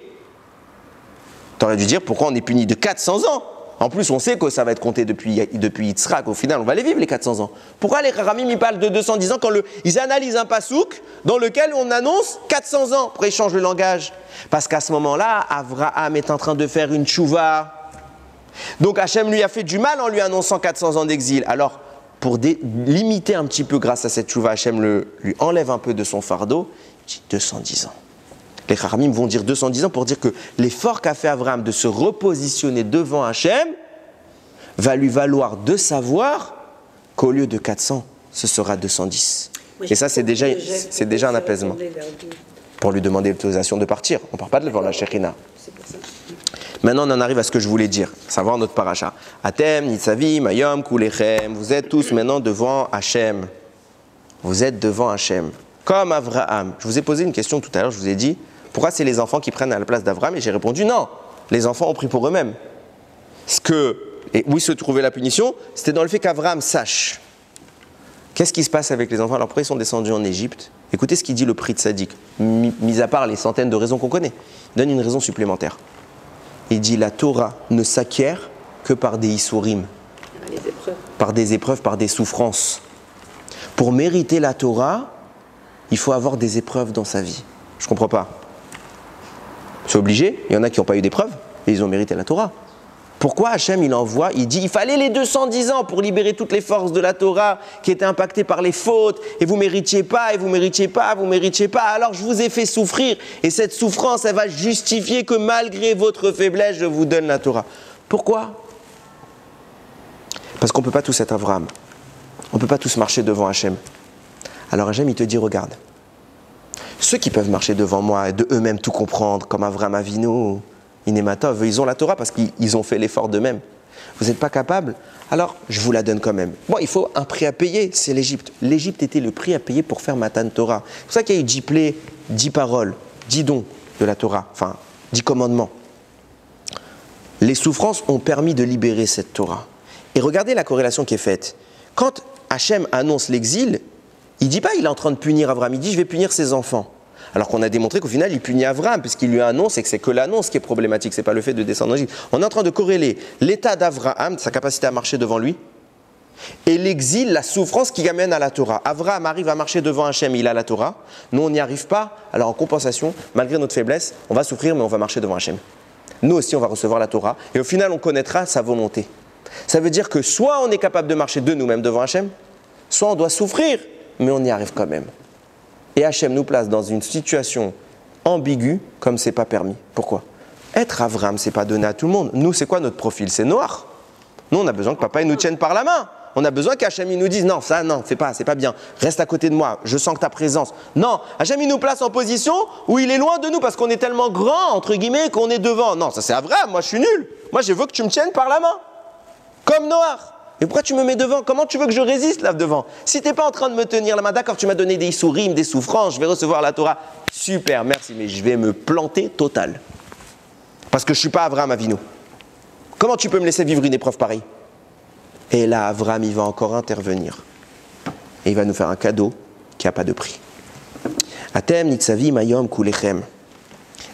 S1: Tu aurais dû dire, pourquoi on est puni de 400 ans? En plus, on sait que ça va être compté depuis Yitzhak. Au final, on va les vivre les 400 ans. Pourquoi les Chachamim ils parlent de 210 ans quand ils analysent un pasouk dans lequel on annonce 400 ans? Pourquoi ils changent le langage? Parce qu'à ce moment-là, Abraham est en train de faire une tchouva. Donc Hachem lui a fait du mal en lui annonçant 400 ans d'exil. Alors, pour limiter un petit peu grâce à cette tchouva, Hachem lui enlève un peu de son fardeau. Il dit 210 ans. Les Chachamim vont dire 210 ans pour dire que l'effort qu'a fait Abraham de se repositionner devant Hachem va lui valoir de savoir qu'au lieu de 400, ce sera 210. Et ça, c'est déjà un apaisement. Pour lui demander l'autorisation de partir. On ne part pas devant la Shekhinah. Maintenant, on en arrive à ce que je voulais dire, savoir notre paracha. Atem, Nitzavim, Ayom, Kulechem. Vous êtes tous maintenant devant Hachem. Vous êtes devant Hachem. Comme Abraham. Je vous ai posé une question tout à l'heure, je vous ai dit, pourquoi c'est les enfants qui prennent à la place d'Abraham? Et j'ai répondu non, les enfants ont pris pour eux-mêmes. Et où se trouvait la punition? C'était dans le fait qu'Abraham sache. Qu'est-ce qui se passe avec les enfants? Alors pourquoi ils sont descendus en Égypte? Écoutez ce qu'il dit le Pri Tzadik, mis à part les centaines de raisons qu'on connaît. Il donne une raison supplémentaire. Il dit la Torah ne s'acquiert que par des issourim,
S4: Les épreuves.
S1: par des épreuves, par des souffrances. Pour mériter la Torah, il faut avoir des épreuves dans sa vie. Je ne comprends pas. C'est obligé. Il y en a qui n'ont pas eu d'épreuves et ils ont mérité la Torah. Pourquoi Hachem il envoie, il dit il fallait les 210 ans pour libérer toutes les forces de la Torah qui étaient impactées par les fautes et vous méritiez pas, et vous méritiez pas, vous méritiez pas, alors je vous ai fait souffrir et cette souffrance elle va justifier que malgré votre faiblesse je vous donne la Torah. Pourquoi? Parce qu'on ne peut pas tous être Avraham. On ne peut pas tous marcher devant Hachem. Alors Hachem il te dit regarde, ceux qui peuvent marcher devant moi et de eux-mêmes tout comprendre comme Avraham Avinu, Inematov, ils ont la Torah parce qu'ils ont fait l'effort d'eux-mêmes. Vous n'êtes pas capable? Alors, je vous la donne quand même. Bon, il faut un prix à payer, c'est l'Égypte. L'Égypte était le prix à payer pour faire Matan Torah. C'est pour ça qu'il y a eu 10 plaies, 10 paroles, 10 dons de la Torah, enfin, 10 commandements. Les souffrances ont permis de libérer cette Torah. Et regardez la corrélation qui est faite. Quand Hachem annonce l'exil, il ne dit pas il est en train de punir Avraham, il dit je vais punir ses enfants. Alors qu'on a démontré qu'au final, il punit Avraham, puisqu'il lui annonce et que c'est que l'annonce qui est problématique, ce n'est pas le fait de descendre en Égypte. On est en train de corréler l'état d'Avraham, sa capacité à marcher devant lui, et l'exil, la souffrance qui amène à la Torah. Avraham arrive à marcher devant Hachem, il a la Torah. Nous, on n'y arrive pas. Alors en compensation, malgré notre faiblesse, on va souffrir, mais on va marcher devant Hachem. Nous aussi, on va recevoir la Torah, et au final, on connaîtra sa volonté. Ça veut dire que soit on est capable de marcher de nous-mêmes devant Hachem, soit on doit souffrir, mais on y arrive quand même. Et Hachem nous place dans une situation ambiguë comme c'est pas permis. Pourquoi? Être Avraham, c'est pas donné à tout le monde. Nous, c'est quoi notre profil? C'est noir. Nous, on a besoin que papa il nous tienne par la main. On a besoin qu'Hachem il nous dise non, ça non, fais pas, c'est pas bien. Reste à côté de moi, je sens que ta présence. Non, Hachem il nous place en position où il est loin de nous parce qu'on est tellement grand, entre guillemets, qu'on est devant. Non, ça c'est Avraham, moi je suis nul. Moi je veux que tu me tiennes par la main. Comme Noir. Et pourquoi tu me mets devant? Comment tu veux que je résiste là devant? Si tu n'es pas en train de me tenir la main, d'accord, tu m'as donné des issourim, des souffrances, je vais recevoir la Torah. Super, merci, mais je vais me planter total. Parce que je ne suis pas Avraham Avinu. Comment tu peux me laisser vivre une épreuve pareille? Et là, Avraham, il va encore intervenir. Et il va nous faire un cadeau qui n'a pas de prix. Atem, Nitsavi, Mayom, Kulechem.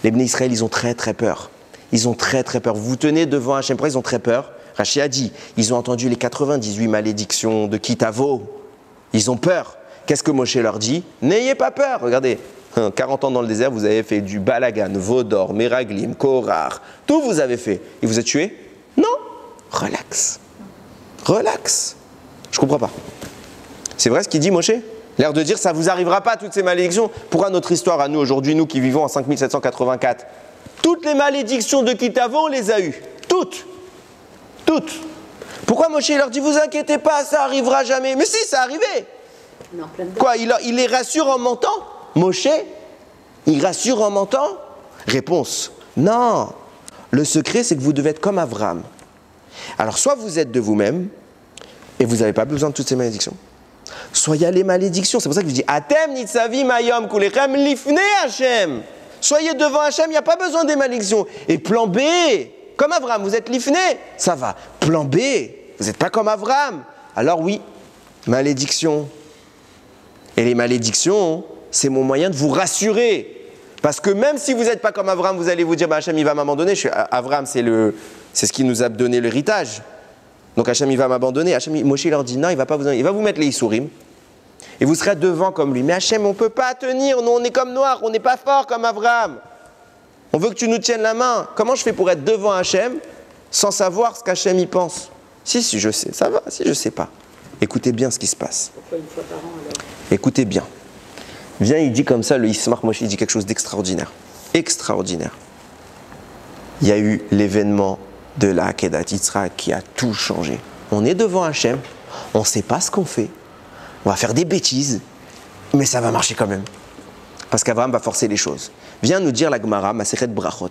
S1: Les Bnei Israël, ils ont très très peur. Ils ont très très peur. Vous vous tenez devant Hachem, pourquoi ils ont très peur? Rachid a dit, ils ont entendu les 98 malédictions de Kitavo. Ils ont peur. Qu'est-ce que Moshe leur dit? N'ayez pas peur. Regardez, 40 ans dans le désert, vous avez fait du balagan, Vaudor, Meraglim, Korar. Tout vous avez fait. Et vous êtes tué? Non. Relax. Relax. Je ne comprends pas. C'est vrai ce qu'il dit Moshe? L'air de dire, ça ne vous arrivera pas toutes ces malédictions. Pourquoi notre histoire à nous aujourd'hui, nous qui vivons en 5784? Toutes les malédictions de Kitavo, on les a eues. Toutes. Toutes. Pourquoi Moshe leur dit, vous inquiétez pas, ça arrivera jamais? Mais si, ça arrivait. Quoi, il les rassure en mentant? Moshe, il rassure en mentant? Réponse, non. Le secret, c'est que vous devez être comme Avraham. Alors, soit vous êtes de vous-même, et vous n'avez pas besoin de toutes ces malédictions. Soit il y a les malédictions. C'est pour ça que je dis, Atem nitzavi mayom kulechem lifnei Hachem. Soyez devant Hachem, il n'y a pas besoin des malédictions. Et plan B, comme Avraham, vous êtes lifné, ça va. Plan B, vous n'êtes pas comme Avraham. Alors oui, malédiction. Et les malédictions, c'est mon moyen de vous rassurer. Parce que même si vous n'êtes pas comme Avraham, vous allez vous dire, bah, Hachem, il va m'abandonner. Avraham, c'est ce qui nous a donné l'héritage. Donc Hachem, il va m'abandonner. Hachem, Moshe leur dit, non, il va pas vous, il va vous mettre les Issourim. Et vous serez devant comme lui. Mais Hachem, on ne peut pas tenir. Nous, on est comme Noir. On n'est pas fort comme Avraham. On veut que tu nous tiennes la main. Comment je fais pour être devant Hachem sans savoir ce qu'Hachem y pense? Si, je sais, ça va. Si, je ne sais pas. Écoutez bien ce qui se passe.
S4: Pourquoi une fois par an alors?
S1: Écoutez bien. Viens, il dit comme ça, le Ismar Moshe, il dit quelque chose d'extraordinaire. Extraordinaire. Il y a eu l'événement de la Akedat Yitzhak qui a tout changé. On est devant Hachem, on ne sait pas ce qu'on fait, on va faire des bêtises, mais ça va marcher quand même. Parce qu'Avraham va forcer les choses. Vient nous dire la Gemara, Masechet Brachot,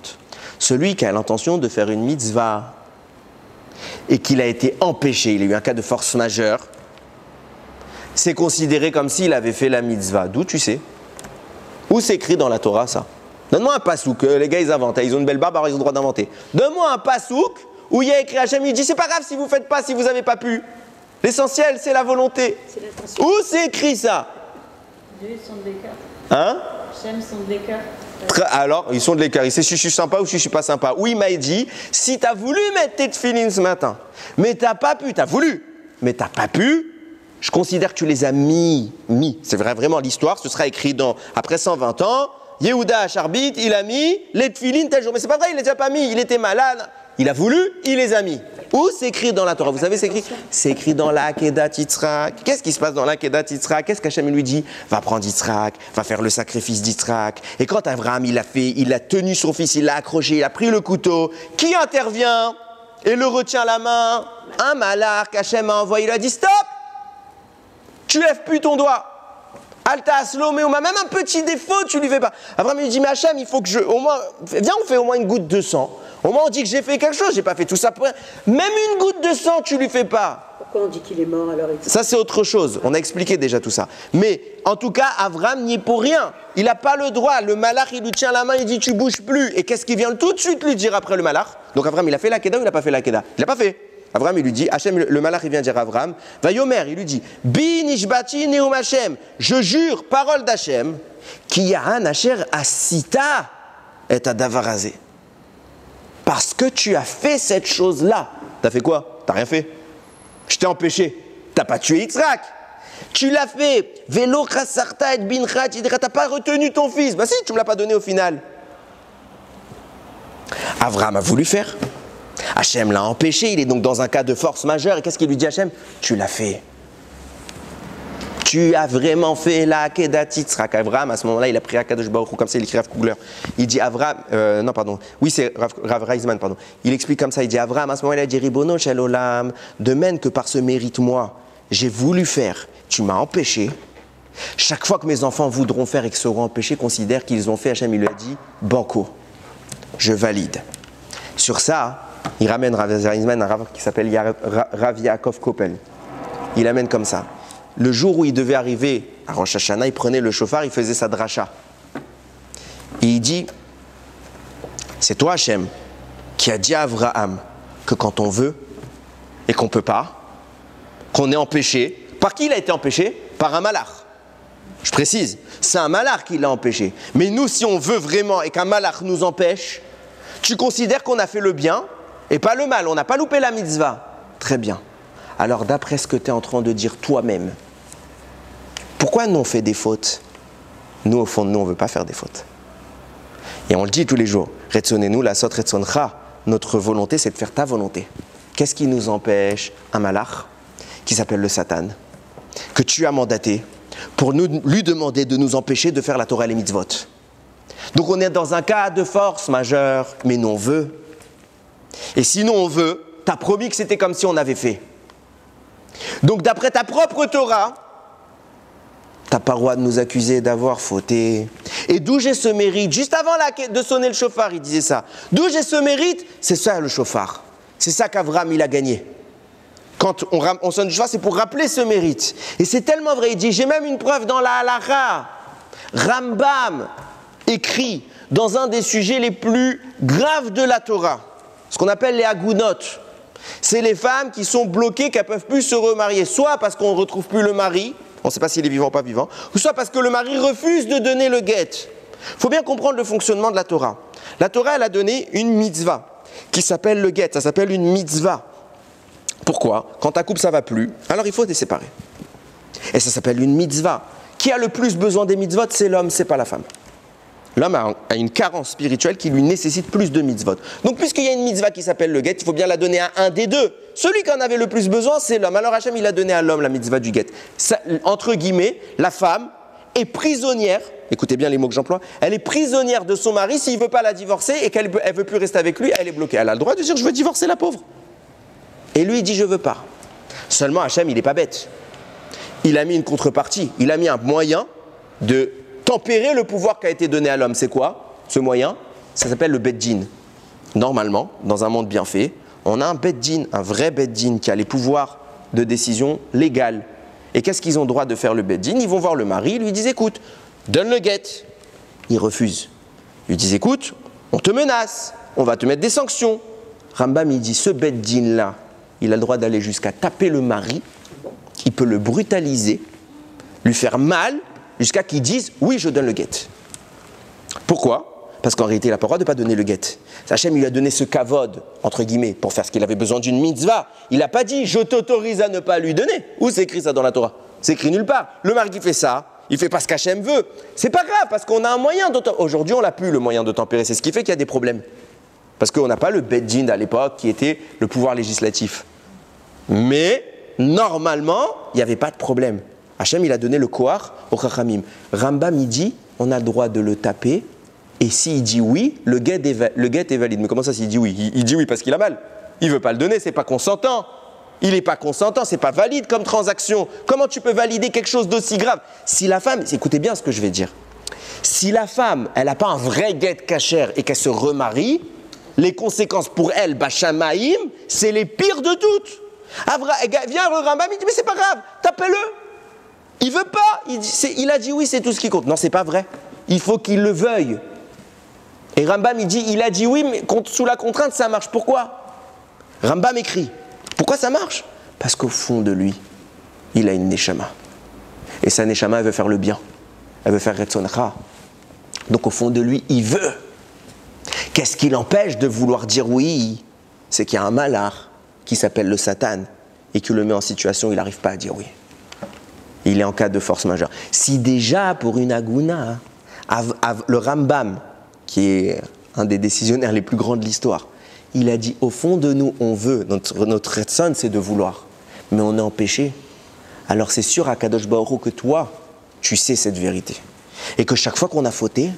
S1: celui qui a l'intention de faire une mitzvah et qu'il a été empêché, il a eu un cas de force majeure, c'est considéré comme s'il avait fait la mitzvah. D'où tu sais? Où c'est écrit dans la Torah ça? Donne-moi un pasouk, les gars ils inventent, ils ont une belle barbe, alors ils ont le droit d'inventer. Donne-moi un pasouk où il y a écrit Hachem, il dit c'est pas grave si vous faites pas, si vous n'avez pas pu. L'essentiel c'est la volonté. Où c'est écrit ça?
S3: Dieu son décœur.
S1: Hein?
S3: Hachem son décœur.
S1: Alors, ils sont de l'écart. C'est si je suis sympa ou si je suis pas sympa. Oui, il m'a dit, si tu as voulu mettre tes tefilines ce matin, mais tu n'as pas pu, tu as voulu, mais tu n'as pas pu, je considère que tu les as mis. C'est vrai, vraiment l'histoire, ce sera écrit après 120 ans, Yehuda Acharbit, il a mis les tefilines tel jour. Mais c'est pas vrai, il les a pas mis, il était malade. Il a voulu, il les a mis. Où c'est écrit dans la Torah? Vous savez, c'est écrit dans la Akedat Yitzhak. Qu'est-ce qui se passe dans la Akedat Yitzhak? Qu'est-ce qu'Hachem lui dit? Va prendre Yitzhak, va faire le sacrifice d'Yitzhak. Et quand Abraham, il a tenu son fils, il l'a accroché, il a pris le couteau. Qui intervient et le retient à la main? Un malach qu'Hachem a envoyé, il a dit stop! Tu lèves plus ton doigt. Alta Aslo, mais même un petit défaut, tu lui fais pas. Abraham lui dit, mais Hachem, il faut que viens, on fait au moins une goutte de sang. Au moins, on dit que j'ai fait quelque chose, j'ai pas fait tout ça pour rien. Même une goutte de sang, tu lui fais pas.
S4: Pourquoi on dit qu'il est mort alors?
S1: Ça, c'est autre chose. On a expliqué déjà tout ça. Mais, en tout cas, Abraham n'y est pour rien. Il n'a pas le droit. Le malach, il lui tient la main, il dit, tu bouges plus. Et qu'est-ce qu'il vient tout de suite lui dire après le malach? Donc, Abraham, il a fait la Keda ou il n'a pas fait la Keda? Il n'a pas fait. Abraham, il lui dit, Hachem, le malach, il vient dire à Abraham, Vayomer, il lui dit, Bi nishbati neum Hachem, je jure, parole d'Hachem, ki yahan asher asita et adavarazé. Parce que tu as fait cette chose-là. T'as fait quoi? T'as rien fait. Je t'ai empêché. T'as pas tué Yitzhak. Tu l'as fait. Velo chasarta et bincha, t'as pas retenu ton fils. Bah si, tu me l'as pas donné au final. Abraham a voulu faire. Hachem l'a empêché, il est donc dans un cas de force majeure. Et qu'est-ce qu'il lui dit Hachem? Tu l'as fait. Tu as vraiment fait la Akedat Yitzhak. Abraham, à ce moment-là, il a pris Akadosh Baruch Hu, comme ça, il écrit Rav Kugler. Il dit Abraham, non, pardon. Oui, c'est Rav Reisman, pardon. Il explique comme ça, il dit Abraham, à ce moment-là, il a dit Ribono Shel Olam, de même que par ce mérite, moi, j'ai voulu faire, tu m'as empêché. Chaque fois que mes enfants voudront faire et que seront empêchés, considère qu'ils ont fait. Hachem, il lui a dit Banco, je valide. Sur ça, il ramène Rav Reisman, un Rav qui s'appelle Rav Yaakov Koppel. Il amène comme ça. Le jour où il devait arriver à Rosh Hashanah, il prenait le shofar, il faisait sa dracha. Et il dit, c'est toi Hachem qui a dit à Abraham que quand on veut et qu'on ne peut pas, qu'on est empêché. Par qui il a été empêché? Par un malach. Je précise, c'est un malach qui l'a empêché. Mais nous, si on veut vraiment et qu'un malach nous empêche, tu considères qu'on a fait le bien et pas le mal, on n'a pas loupé la mitzvah. Très bien. Alors d'après ce que tu es en train de dire toi-même, pourquoi nous on fait des fautes? Nous au fond de nous on ne veut pas faire des fautes. Et on le dit tous les jours, Retzonenu la sot retzoncha, notre volonté c'est de faire ta volonté. Qu'est-ce qui nous empêche? Un malach qui s'appelle le Satan, que tu as mandaté pour lui demander de nous empêcher de faire la Torah et les mitzvot. Donc on est dans un cas de force majeure, mais nous on veut. Et sinon on veut, tu as promis que c'était comme si on avait fait. Donc d'après ta propre Torah, tu n'as pas le droit de nous accuser d'avoir fauté. Et d'où j'ai ce mérite? Juste avant de sonner le shofar, il disait ça. D'où j'ai ce mérite? C'est ça le shofar. C'est ça qu'Abraham il a gagné. Quand on sonne le shofar, c'est pour rappeler ce mérite. Et c'est tellement vrai, il dit, j'ai même une preuve dans la halakha. Rambam écrit dans un des sujets les plus graves de la Torah, ce qu'on appelle les agunot. C'est les femmes qui sont bloquées, qui ne peuvent plus se remarier, soit parce qu'on ne retrouve plus le mari, on ne sait pas s'il est vivant ou pas vivant, ou soit parce que le mari refuse de donner le guet. Il faut bien comprendre le fonctionnement de la Torah. La Torah, elle a donné une mitzvah qui s'appelle le guet, ça s'appelle une mitzvah. Pourquoi? Quand ta couple ça va plus, alors il faut les séparer. Et ça s'appelle une mitzvah. Qui a le plus besoin des mitzvot? C'est l'homme, c'est pas la femme. L'homme a une carence spirituelle qui lui nécessite plus de mitzvot. Donc, puisqu'il y a une mitzvah qui s'appelle le guet, il faut bien la donner à un des deux. Celui qui en avait le plus besoin, c'est l'homme. Alors, Hachem, il a donné à l'homme la mitzvah du guet. Ça, entre guillemets, la femme est prisonnière, écoutez bien les mots que j'emploie, elle est prisonnière de son mari s'il ne veut pas la divorcer et qu'elle ne veut plus rester avec lui, elle est bloquée. Elle a le droit de dire, je veux divorcer la pauvre. Et lui, il dit, je ne veux pas. Seulement, Hachem, il n'est pas bête. Il a mis une contrepartie. Il a mis un moyen de tempérer le pouvoir qui a été donné à l'homme. C'est quoi ce moyen? Ça s'appelle le Beddin. Normalement, dans un monde bien fait, on a un Beddin, un vrai Beddin qui a les pouvoirs de décision légales. Et qu'est-ce qu'ils ont droit de faire le Beddin? Ils vont voir le mari, ils lui disent écoute, donne le guet. Il refuse. Ils lui disent écoute, on te menace, on va te mettre des sanctions. Rambam il dit ce Beddin là, il a le droit d'aller jusqu'à taper le mari, il peut le brutaliser, lui faire mal, jusqu'à qu'il dise « oui, je donne le guet ». Pourquoi? Parce qu'en réalité, il n'a pas le droit de ne pas donner le guet. Hachem, il lui a donné ce kavod, entre guillemets, pour faire ce qu'il avait besoin d'une mitzvah. Il n'a pas dit, je t'autorise à ne pas lui donner. Où c'est écrit ça dans la Torah? C'est écrit nulle part. Le mari qui fait ça, il fait pas ce qu'Hachem veut. C'est pas grave, parce qu'on a un moyen de tempérer. Aujourd'hui, on n'a plus le moyen de tempérer. C'est ce qui fait qu'il y a des problèmes. Parce qu'on n'a pas le Bet Din à l'époque, qui était le pouvoir législatif. Mais, normalement, il n'y avait pas de problème. Hachem, il a donné le kohar au Chachamim. Rambam, il dit, on a le droit de le taper, et s'il dit oui, le guet est valide. Mais comment ça, s'il dit oui? Il dit oui parce qu'il a mal. Il ne veut pas le donner, c'est pas consentant. Il n'est pas consentant, c'est pas valide comme transaction. Comment tu peux valider quelque chose d'aussi grave? Si la femme, écoutez bien ce que je vais dire. Si la femme, elle n'a pas un vrai guet kasher et qu'elle se remarie, les conséquences pour elle, Bachamaïm, c'est les pires de toutes. Vient le Rambam, il dit mais c'est pas grave, tapez-le. Il veut pas, il a dit oui, c'est tout ce qui compte. Non, c'est pas vrai. Il faut qu'il le veuille. Et Rambam, il dit, il a dit oui, mais sous la contrainte, ça marche. Pourquoi? Rambam écrit. Pourquoi ça marche? Parce qu'au fond de lui, il a une neshama. Et sa neshama, elle veut faire le bien. Elle veut faire Retzon Ra. Donc au fond de lui, il veut. Qu'est-ce qui l'empêche de vouloir dire oui? C'est qu'il y a un malach qui s'appelle le Satan et qui le met en situation où il n'arrive pas à dire oui. Il est en cas de force majeure. Si déjà, pour une aguna, le Rambam, qui est un des décisionnaires les plus grands de l'histoire, il a dit, au fond de nous, on veut, notre Retzon, c'est de vouloir, mais on est empêché. Alors c'est sûr, à Kadosh Baruch Hu, que toi, tu sais cette vérité. Et que chaque fois qu'on a fauté,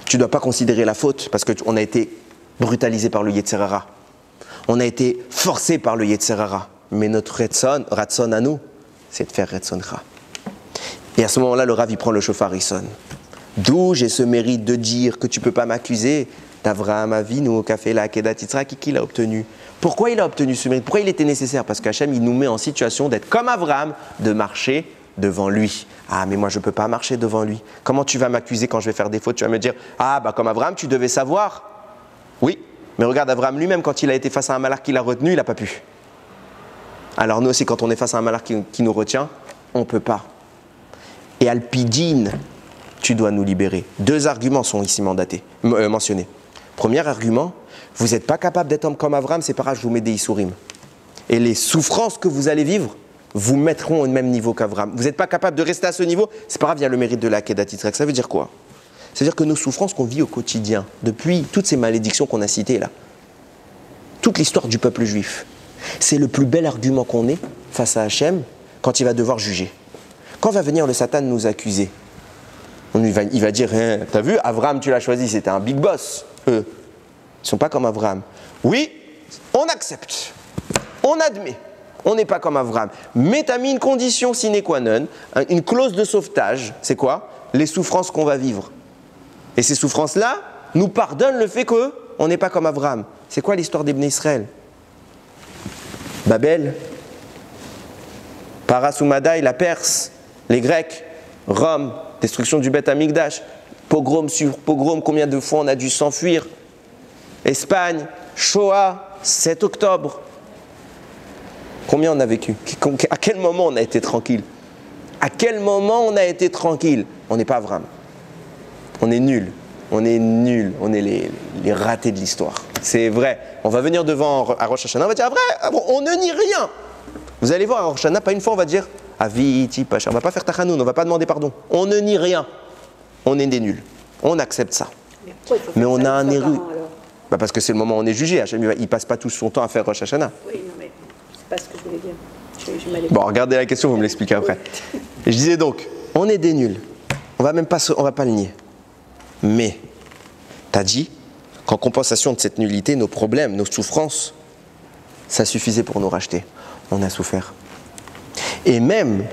S1: tu ne dois pas considérer la faute, parce qu'on a été brutalisé par le Yetzer Hara. On a été forcé par le Yetzer Hara. Mais notre Retzon à nous, c'est de faire Retzon Ra. Et à ce moment-là, le Rav, il prend le shofar, il sonne. D'où j'ai ce mérite de dire que tu ne peux pas m'accuser d'Avraham Avinu, qu'a fait la Akedat Yitzhak, et qu'il a obtenu. Pourquoi il a obtenu ce mérite? Pourquoi il était nécessaire? Parce qu'Hachem, il nous met en situation d'être comme Avraham, de marcher devant lui. Ah, mais moi, je ne peux pas marcher devant lui. Comment tu vas m'accuser quand je vais faire des fautes? Tu vas me dire, ah, bah comme Avraham, tu devais savoir. Oui, mais regarde, Avraham lui-même, quand il a été face à un malach qui l'a retenu, il n'a pas pu. Alors nous aussi, quand on est face à un malach qui nous retient, on ne peut pas. Et Alpidine, tu dois nous libérer. 2 arguments sont ici mentionnés. Premier argument, vous n'êtes pas capable d'être homme comme Avraham, c'est pas grave, je vous mets des Issourim. Et les souffrances que vous allez vivre vous mettront au même niveau qu'Avraham. Vous n'êtes pas capable de rester à ce niveau, c'est pas grave, il y a le mérite de la Akedat Yitzhak. Ça veut dire quoi? C'est-à-dire que nos souffrances qu'on vit au quotidien, depuis toutes ces malédictions qu'on a citées là, toute l'histoire du peuple juif, c'est le plus bel argument qu'on ait face à Hachem quand il va devoir juger. Quand va venir le Satan nous accuser, il va dire, t'as vu, Avraham tu l'as choisi, c'était un big boss. Eux, ils ne sont pas comme Avraham. Oui, on accepte, on admet, on n'est pas comme Avraham. Mais tu as mis une condition sine qua non, une clause de sauvetage, c'est quoi? Les souffrances qu'on va vivre. Et ces souffrances-là nous pardonnent le fait qu'on n'est pas comme Avraham. C'est quoi l'histoire des Bnei Israël? Babel, Parasoumadai, la Perse, les Grecs, Rome, destruction du Beth Amikdash, pogrom sur pogrom, combien de fois on a dû s'enfuir? Espagne, Shoah, 7 octobre. Combien on a vécu? À quel moment on a été tranquille? À quel moment on a été tranquille? On n'est pas Avraham. On est nuls. On est nuls. On est les ratés de l'histoire. C'est vrai. On va venir devant à Rosh Hashanah, on va dire, vrai, on ne nie rien. Vous allez voir à Rosh Hashanah, pas une fois on va dire, Aviti, Pacha, on ne va pas faire Tachanoun, on ne va pas demander pardon. On ne nie rien. On est des nuls. On accepte ça. Mais on a un érudit. Parce que c'est le moment où on est jugé. Il ne passe pas tout son temps à faire Rosh Hashanah.
S4: Oui, non, mais c'est pas ce que je voulais dire.
S1: Bon, regardez la question, vous me l'expliquez après. Et je disais donc, on est des nuls. On va pas le nier. Mais, t'as dit qu'en compensation de cette nullité, nos problèmes, nos souffrances, ça suffisait pour nous racheter. On a souffert. Et même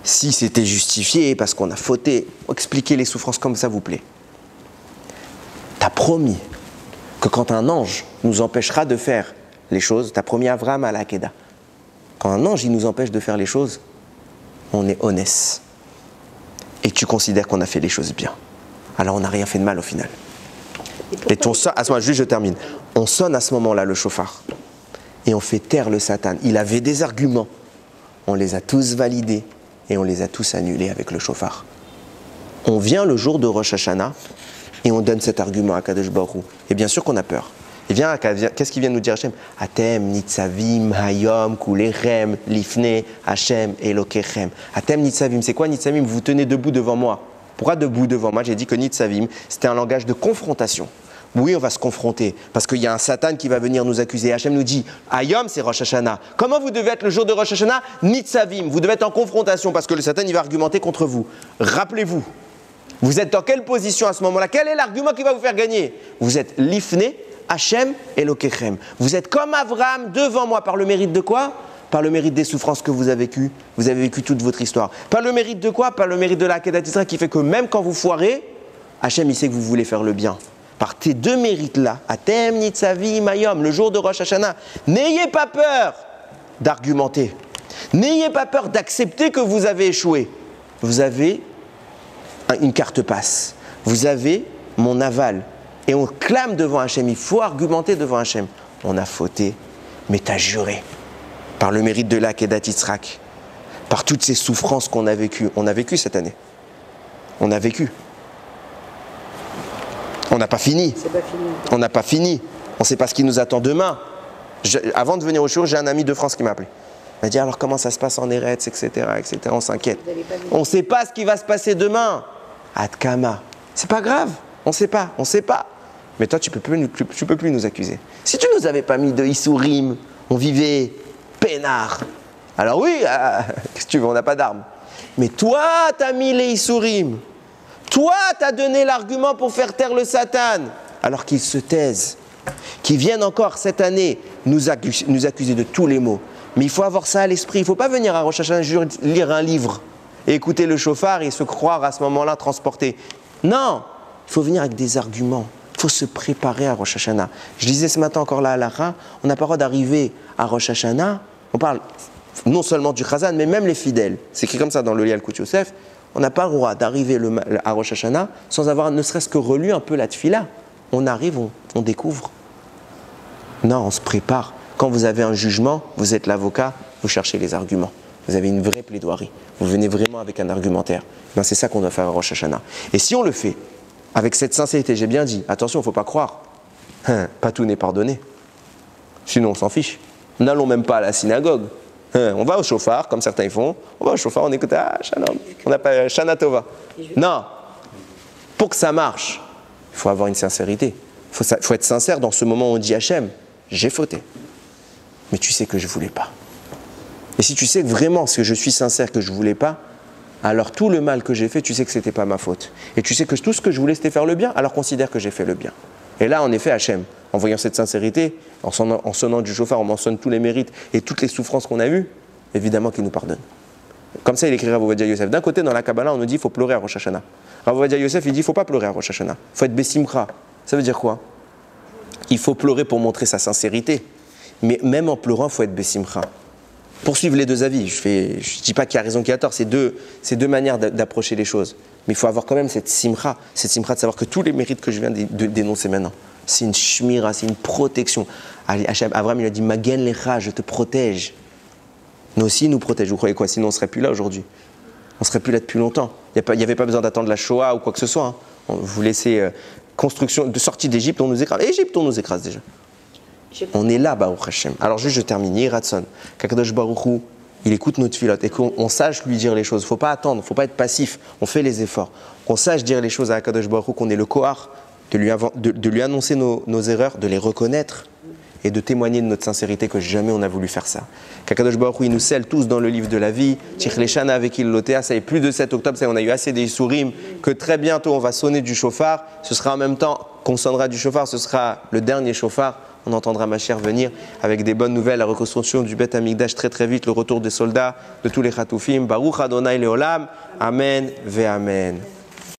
S1: si c'était justifié parce qu'on a fauté, expliquez les souffrances comme ça vous plaît. T'as promis que quand un ange nous empêchera de faire les choses, t'as promis Avraham à la Hakeda. Quand un ange il nous empêche de faire les choses, on est honnête. Et tu considères qu'on a fait les choses bien. Alors on n'a rien fait de mal au final. Et à ce moment-là, juste je termine. On sonne à ce moment-là le shofar. Et on fait taire le Satan. Il avait des arguments. On les a tous validés. Et on les a tous annulés avec le shofar. On vient le jour de Rosh Hashanah. Et on donne cet argument à Kadosh Baruch Hu. Et bien sûr qu'on a peur. Qu'est-ce qu'il vient de nous dire Hachem? Atem nitzavim hayom kulechem lifne Hachem elokechem. Atem nitzavim, c'est quoi nitzavim? Vous tenez debout devant moi. Pourquoi debout devant moi? J'ai dit que nitzavim, c'était un langage de confrontation. Oui, on va se confronter, parce qu'il y a un Satan qui va venir nous accuser. Hachem nous dit, Hayom, c'est Rosh Hashanah. Comment vous devez être le jour de Rosh Hashanah? Nitzavim, vous devez être en confrontation, parce que le Satan, il va argumenter contre vous. Rappelez-vous, vous êtes dans quelle position à ce moment-là? Quel est l'argument qui va vous faire gagner? Vous êtes lifne Hachem elokechem. Vous êtes comme Abraham devant moi, par le mérite de quoi? Par le mérite des souffrances que vous avez vécues. Vous avez vécu toute votre histoire. Par le mérite de quoi? Par le mérite de la Akedat Yisraël qui fait que même quand vous foirez, Hachem, il sait que vous voulez faire le bien. Par tes deux mérites-là, Atem Nitzavim Hayom, le jour de Rosh Hashanah, n'ayez pas peur d'argumenter. N'ayez pas peur d'accepter que vous avez échoué. Vous avez une carte passe. Vous avez mon aval. Et on clame devant Hachem. Il faut argumenter devant Hachem. On a fauté, mais tu as juré. Par le mérite de l'Akedat Yitzhak, par toutes ces souffrances qu'on a vécues. On a vécu cette année. On a vécu. On n'a pas fini.
S4: C'est pas fini.
S1: On n'a pas fini. On ne sait pas ce qui nous attend demain. Avant de venir au show, j'ai un ami de France qui m'a appelé. Il m'a dit alors comment ça se passe en Eretz, etc. On s'inquiète. On ne sait pas ce qui va se passer demain. Adkama. C'est pas grave. On ne sait pas. On ne sait pas. Mais toi, tu peux plus nous accuser. Si tu nous avais pas mis de Issourim, on vivait peinard. Alors oui, qu'est-ce que tu veux, on n'a pas d'armes. Mais toi, tu as mis les Issourim. Toi, tu as donné l'argument pour faire taire le Satan. Alors qu'ils se taisent. Qu'ils viennent encore cette année nous accuser de tous les maux. Mais il faut avoir ça à l'esprit. Il ne faut pas venir à Rosh Hashanah lire un livre et écouter le chauffard et se croire à ce moment-là transporté. Non, il faut venir avec des arguments. Il faut se préparer à Rosh Hashanah. Je disais ce matin encore là à Lara, on n'a pas le droit d'arriver à Rosh Hashanah. On parle non seulement du Chazan, mais même les fidèles. C'est écrit comme ça dans le Lial Kout Yosef. On n'a pas le droit d'arriver à Rosh Hashanah sans avoir ne serait-ce que relu un peu la tfila. On arrive, on découvre. Non, on se prépare. Quand vous avez un jugement, vous êtes l'avocat, vous cherchez les arguments. Vous avez une vraie plaidoirie. Vous venez vraiment avec un argumentaire. Ben, c'est ça qu'on doit faire à Rosh Hashanah. Et si on le fait avec cette sincérité, j'ai bien dit, attention, il ne faut pas croire. Pas tout n'est pardonné. Sinon, on s'en fiche. N'allons même pas à la synagogue. On va au chauffard, comme certains font. On va au chauffard, on écoute Shalom. On appelle Shana Tova. Non. Pour que ça marche, il faut avoir une sincérité. Il faut être sincère dans ce moment où on dit Hachem, j'ai fauté. Mais tu sais que je ne voulais pas. Et si tu sais vraiment que je suis sincère, que je ne voulais pas, alors tout le mal que j'ai fait, tu sais que ce n'était pas ma faute. Et tu sais que tout ce que je voulais, c'était faire le bien, alors considère que j'ai fait le bien. Et là, en effet, Hachem, en voyant cette sincérité, en sonnant du chauffard, on mentionne tous les mérites et toutes les souffrances qu'on a eues, évidemment qu'il nous pardonne. Comme ça, il écrit Rav Ovadia Yosef. D'un côté, dans la Kabbalah, on nous dit qu'il faut pleurer à Rosh Hashanah. Rav Ovadia Yosef, il dit qu'il ne faut pas pleurer à Rosh Hashanah. Il faut être Bessimcha. Ça veut dire quoi? Il faut pleurer pour montrer sa sincérité. Mais même en pleurant, il faut être Bessimcha. Poursuivre les deux avis. Je ne dis pas qu'il y a raison, qu'il y a tort. C'est deux manières d'approcher les choses. Mais il faut avoir quand même cette simcha de savoir que tous les mérites que je viens de dénoncer maintenant, c'est une shmira, c'est une protection. Abraham, il a dit Magen lecha, je te protège. Nous aussi, il nous protège. Vous croyez quoi? Sinon, on ne serait plus là aujourd'hui. On ne serait plus là depuis longtemps. Il n'y avait pas besoin d'attendre la Shoah ou quoi que ce soit. Hein. Vous laissez construction de sortie d'Égypte, on nous écrase. Égypte, on nous écrase déjà. On est là, Baruch Hashem. Alors juste, je termine. Yiratson, Kakadosh Baruch Hu, il écoute notre filote et qu'on sache lui dire les choses. Il ne faut pas attendre, il ne faut pas être passif. On fait les efforts. Qu'on sache dire les choses à Kakadosh Baruch Hu, qu'on ait le kohar de lui annoncer nos erreurs, de les reconnaître et de témoigner de notre sincérité que jamais on a voulu faire ça. Kakadosh Baruch Hu, il nous scelle tous dans le livre de la vie. Tichleshana avec Illotea, ça est plus de 7 octobre, ça on a eu assez des sourim, que très bientôt on va sonner du chauffard. Ce sera en même temps qu'on sonnera du chauffard, ce sera le dernier chauffard. On entendra ma chère venir avec des bonnes nouvelles, la reconstruction du Beth Amikdash très très vite, le retour des soldats, de tous les Chatoufim. Baruch Adonai Leolam. Amen ve Amen.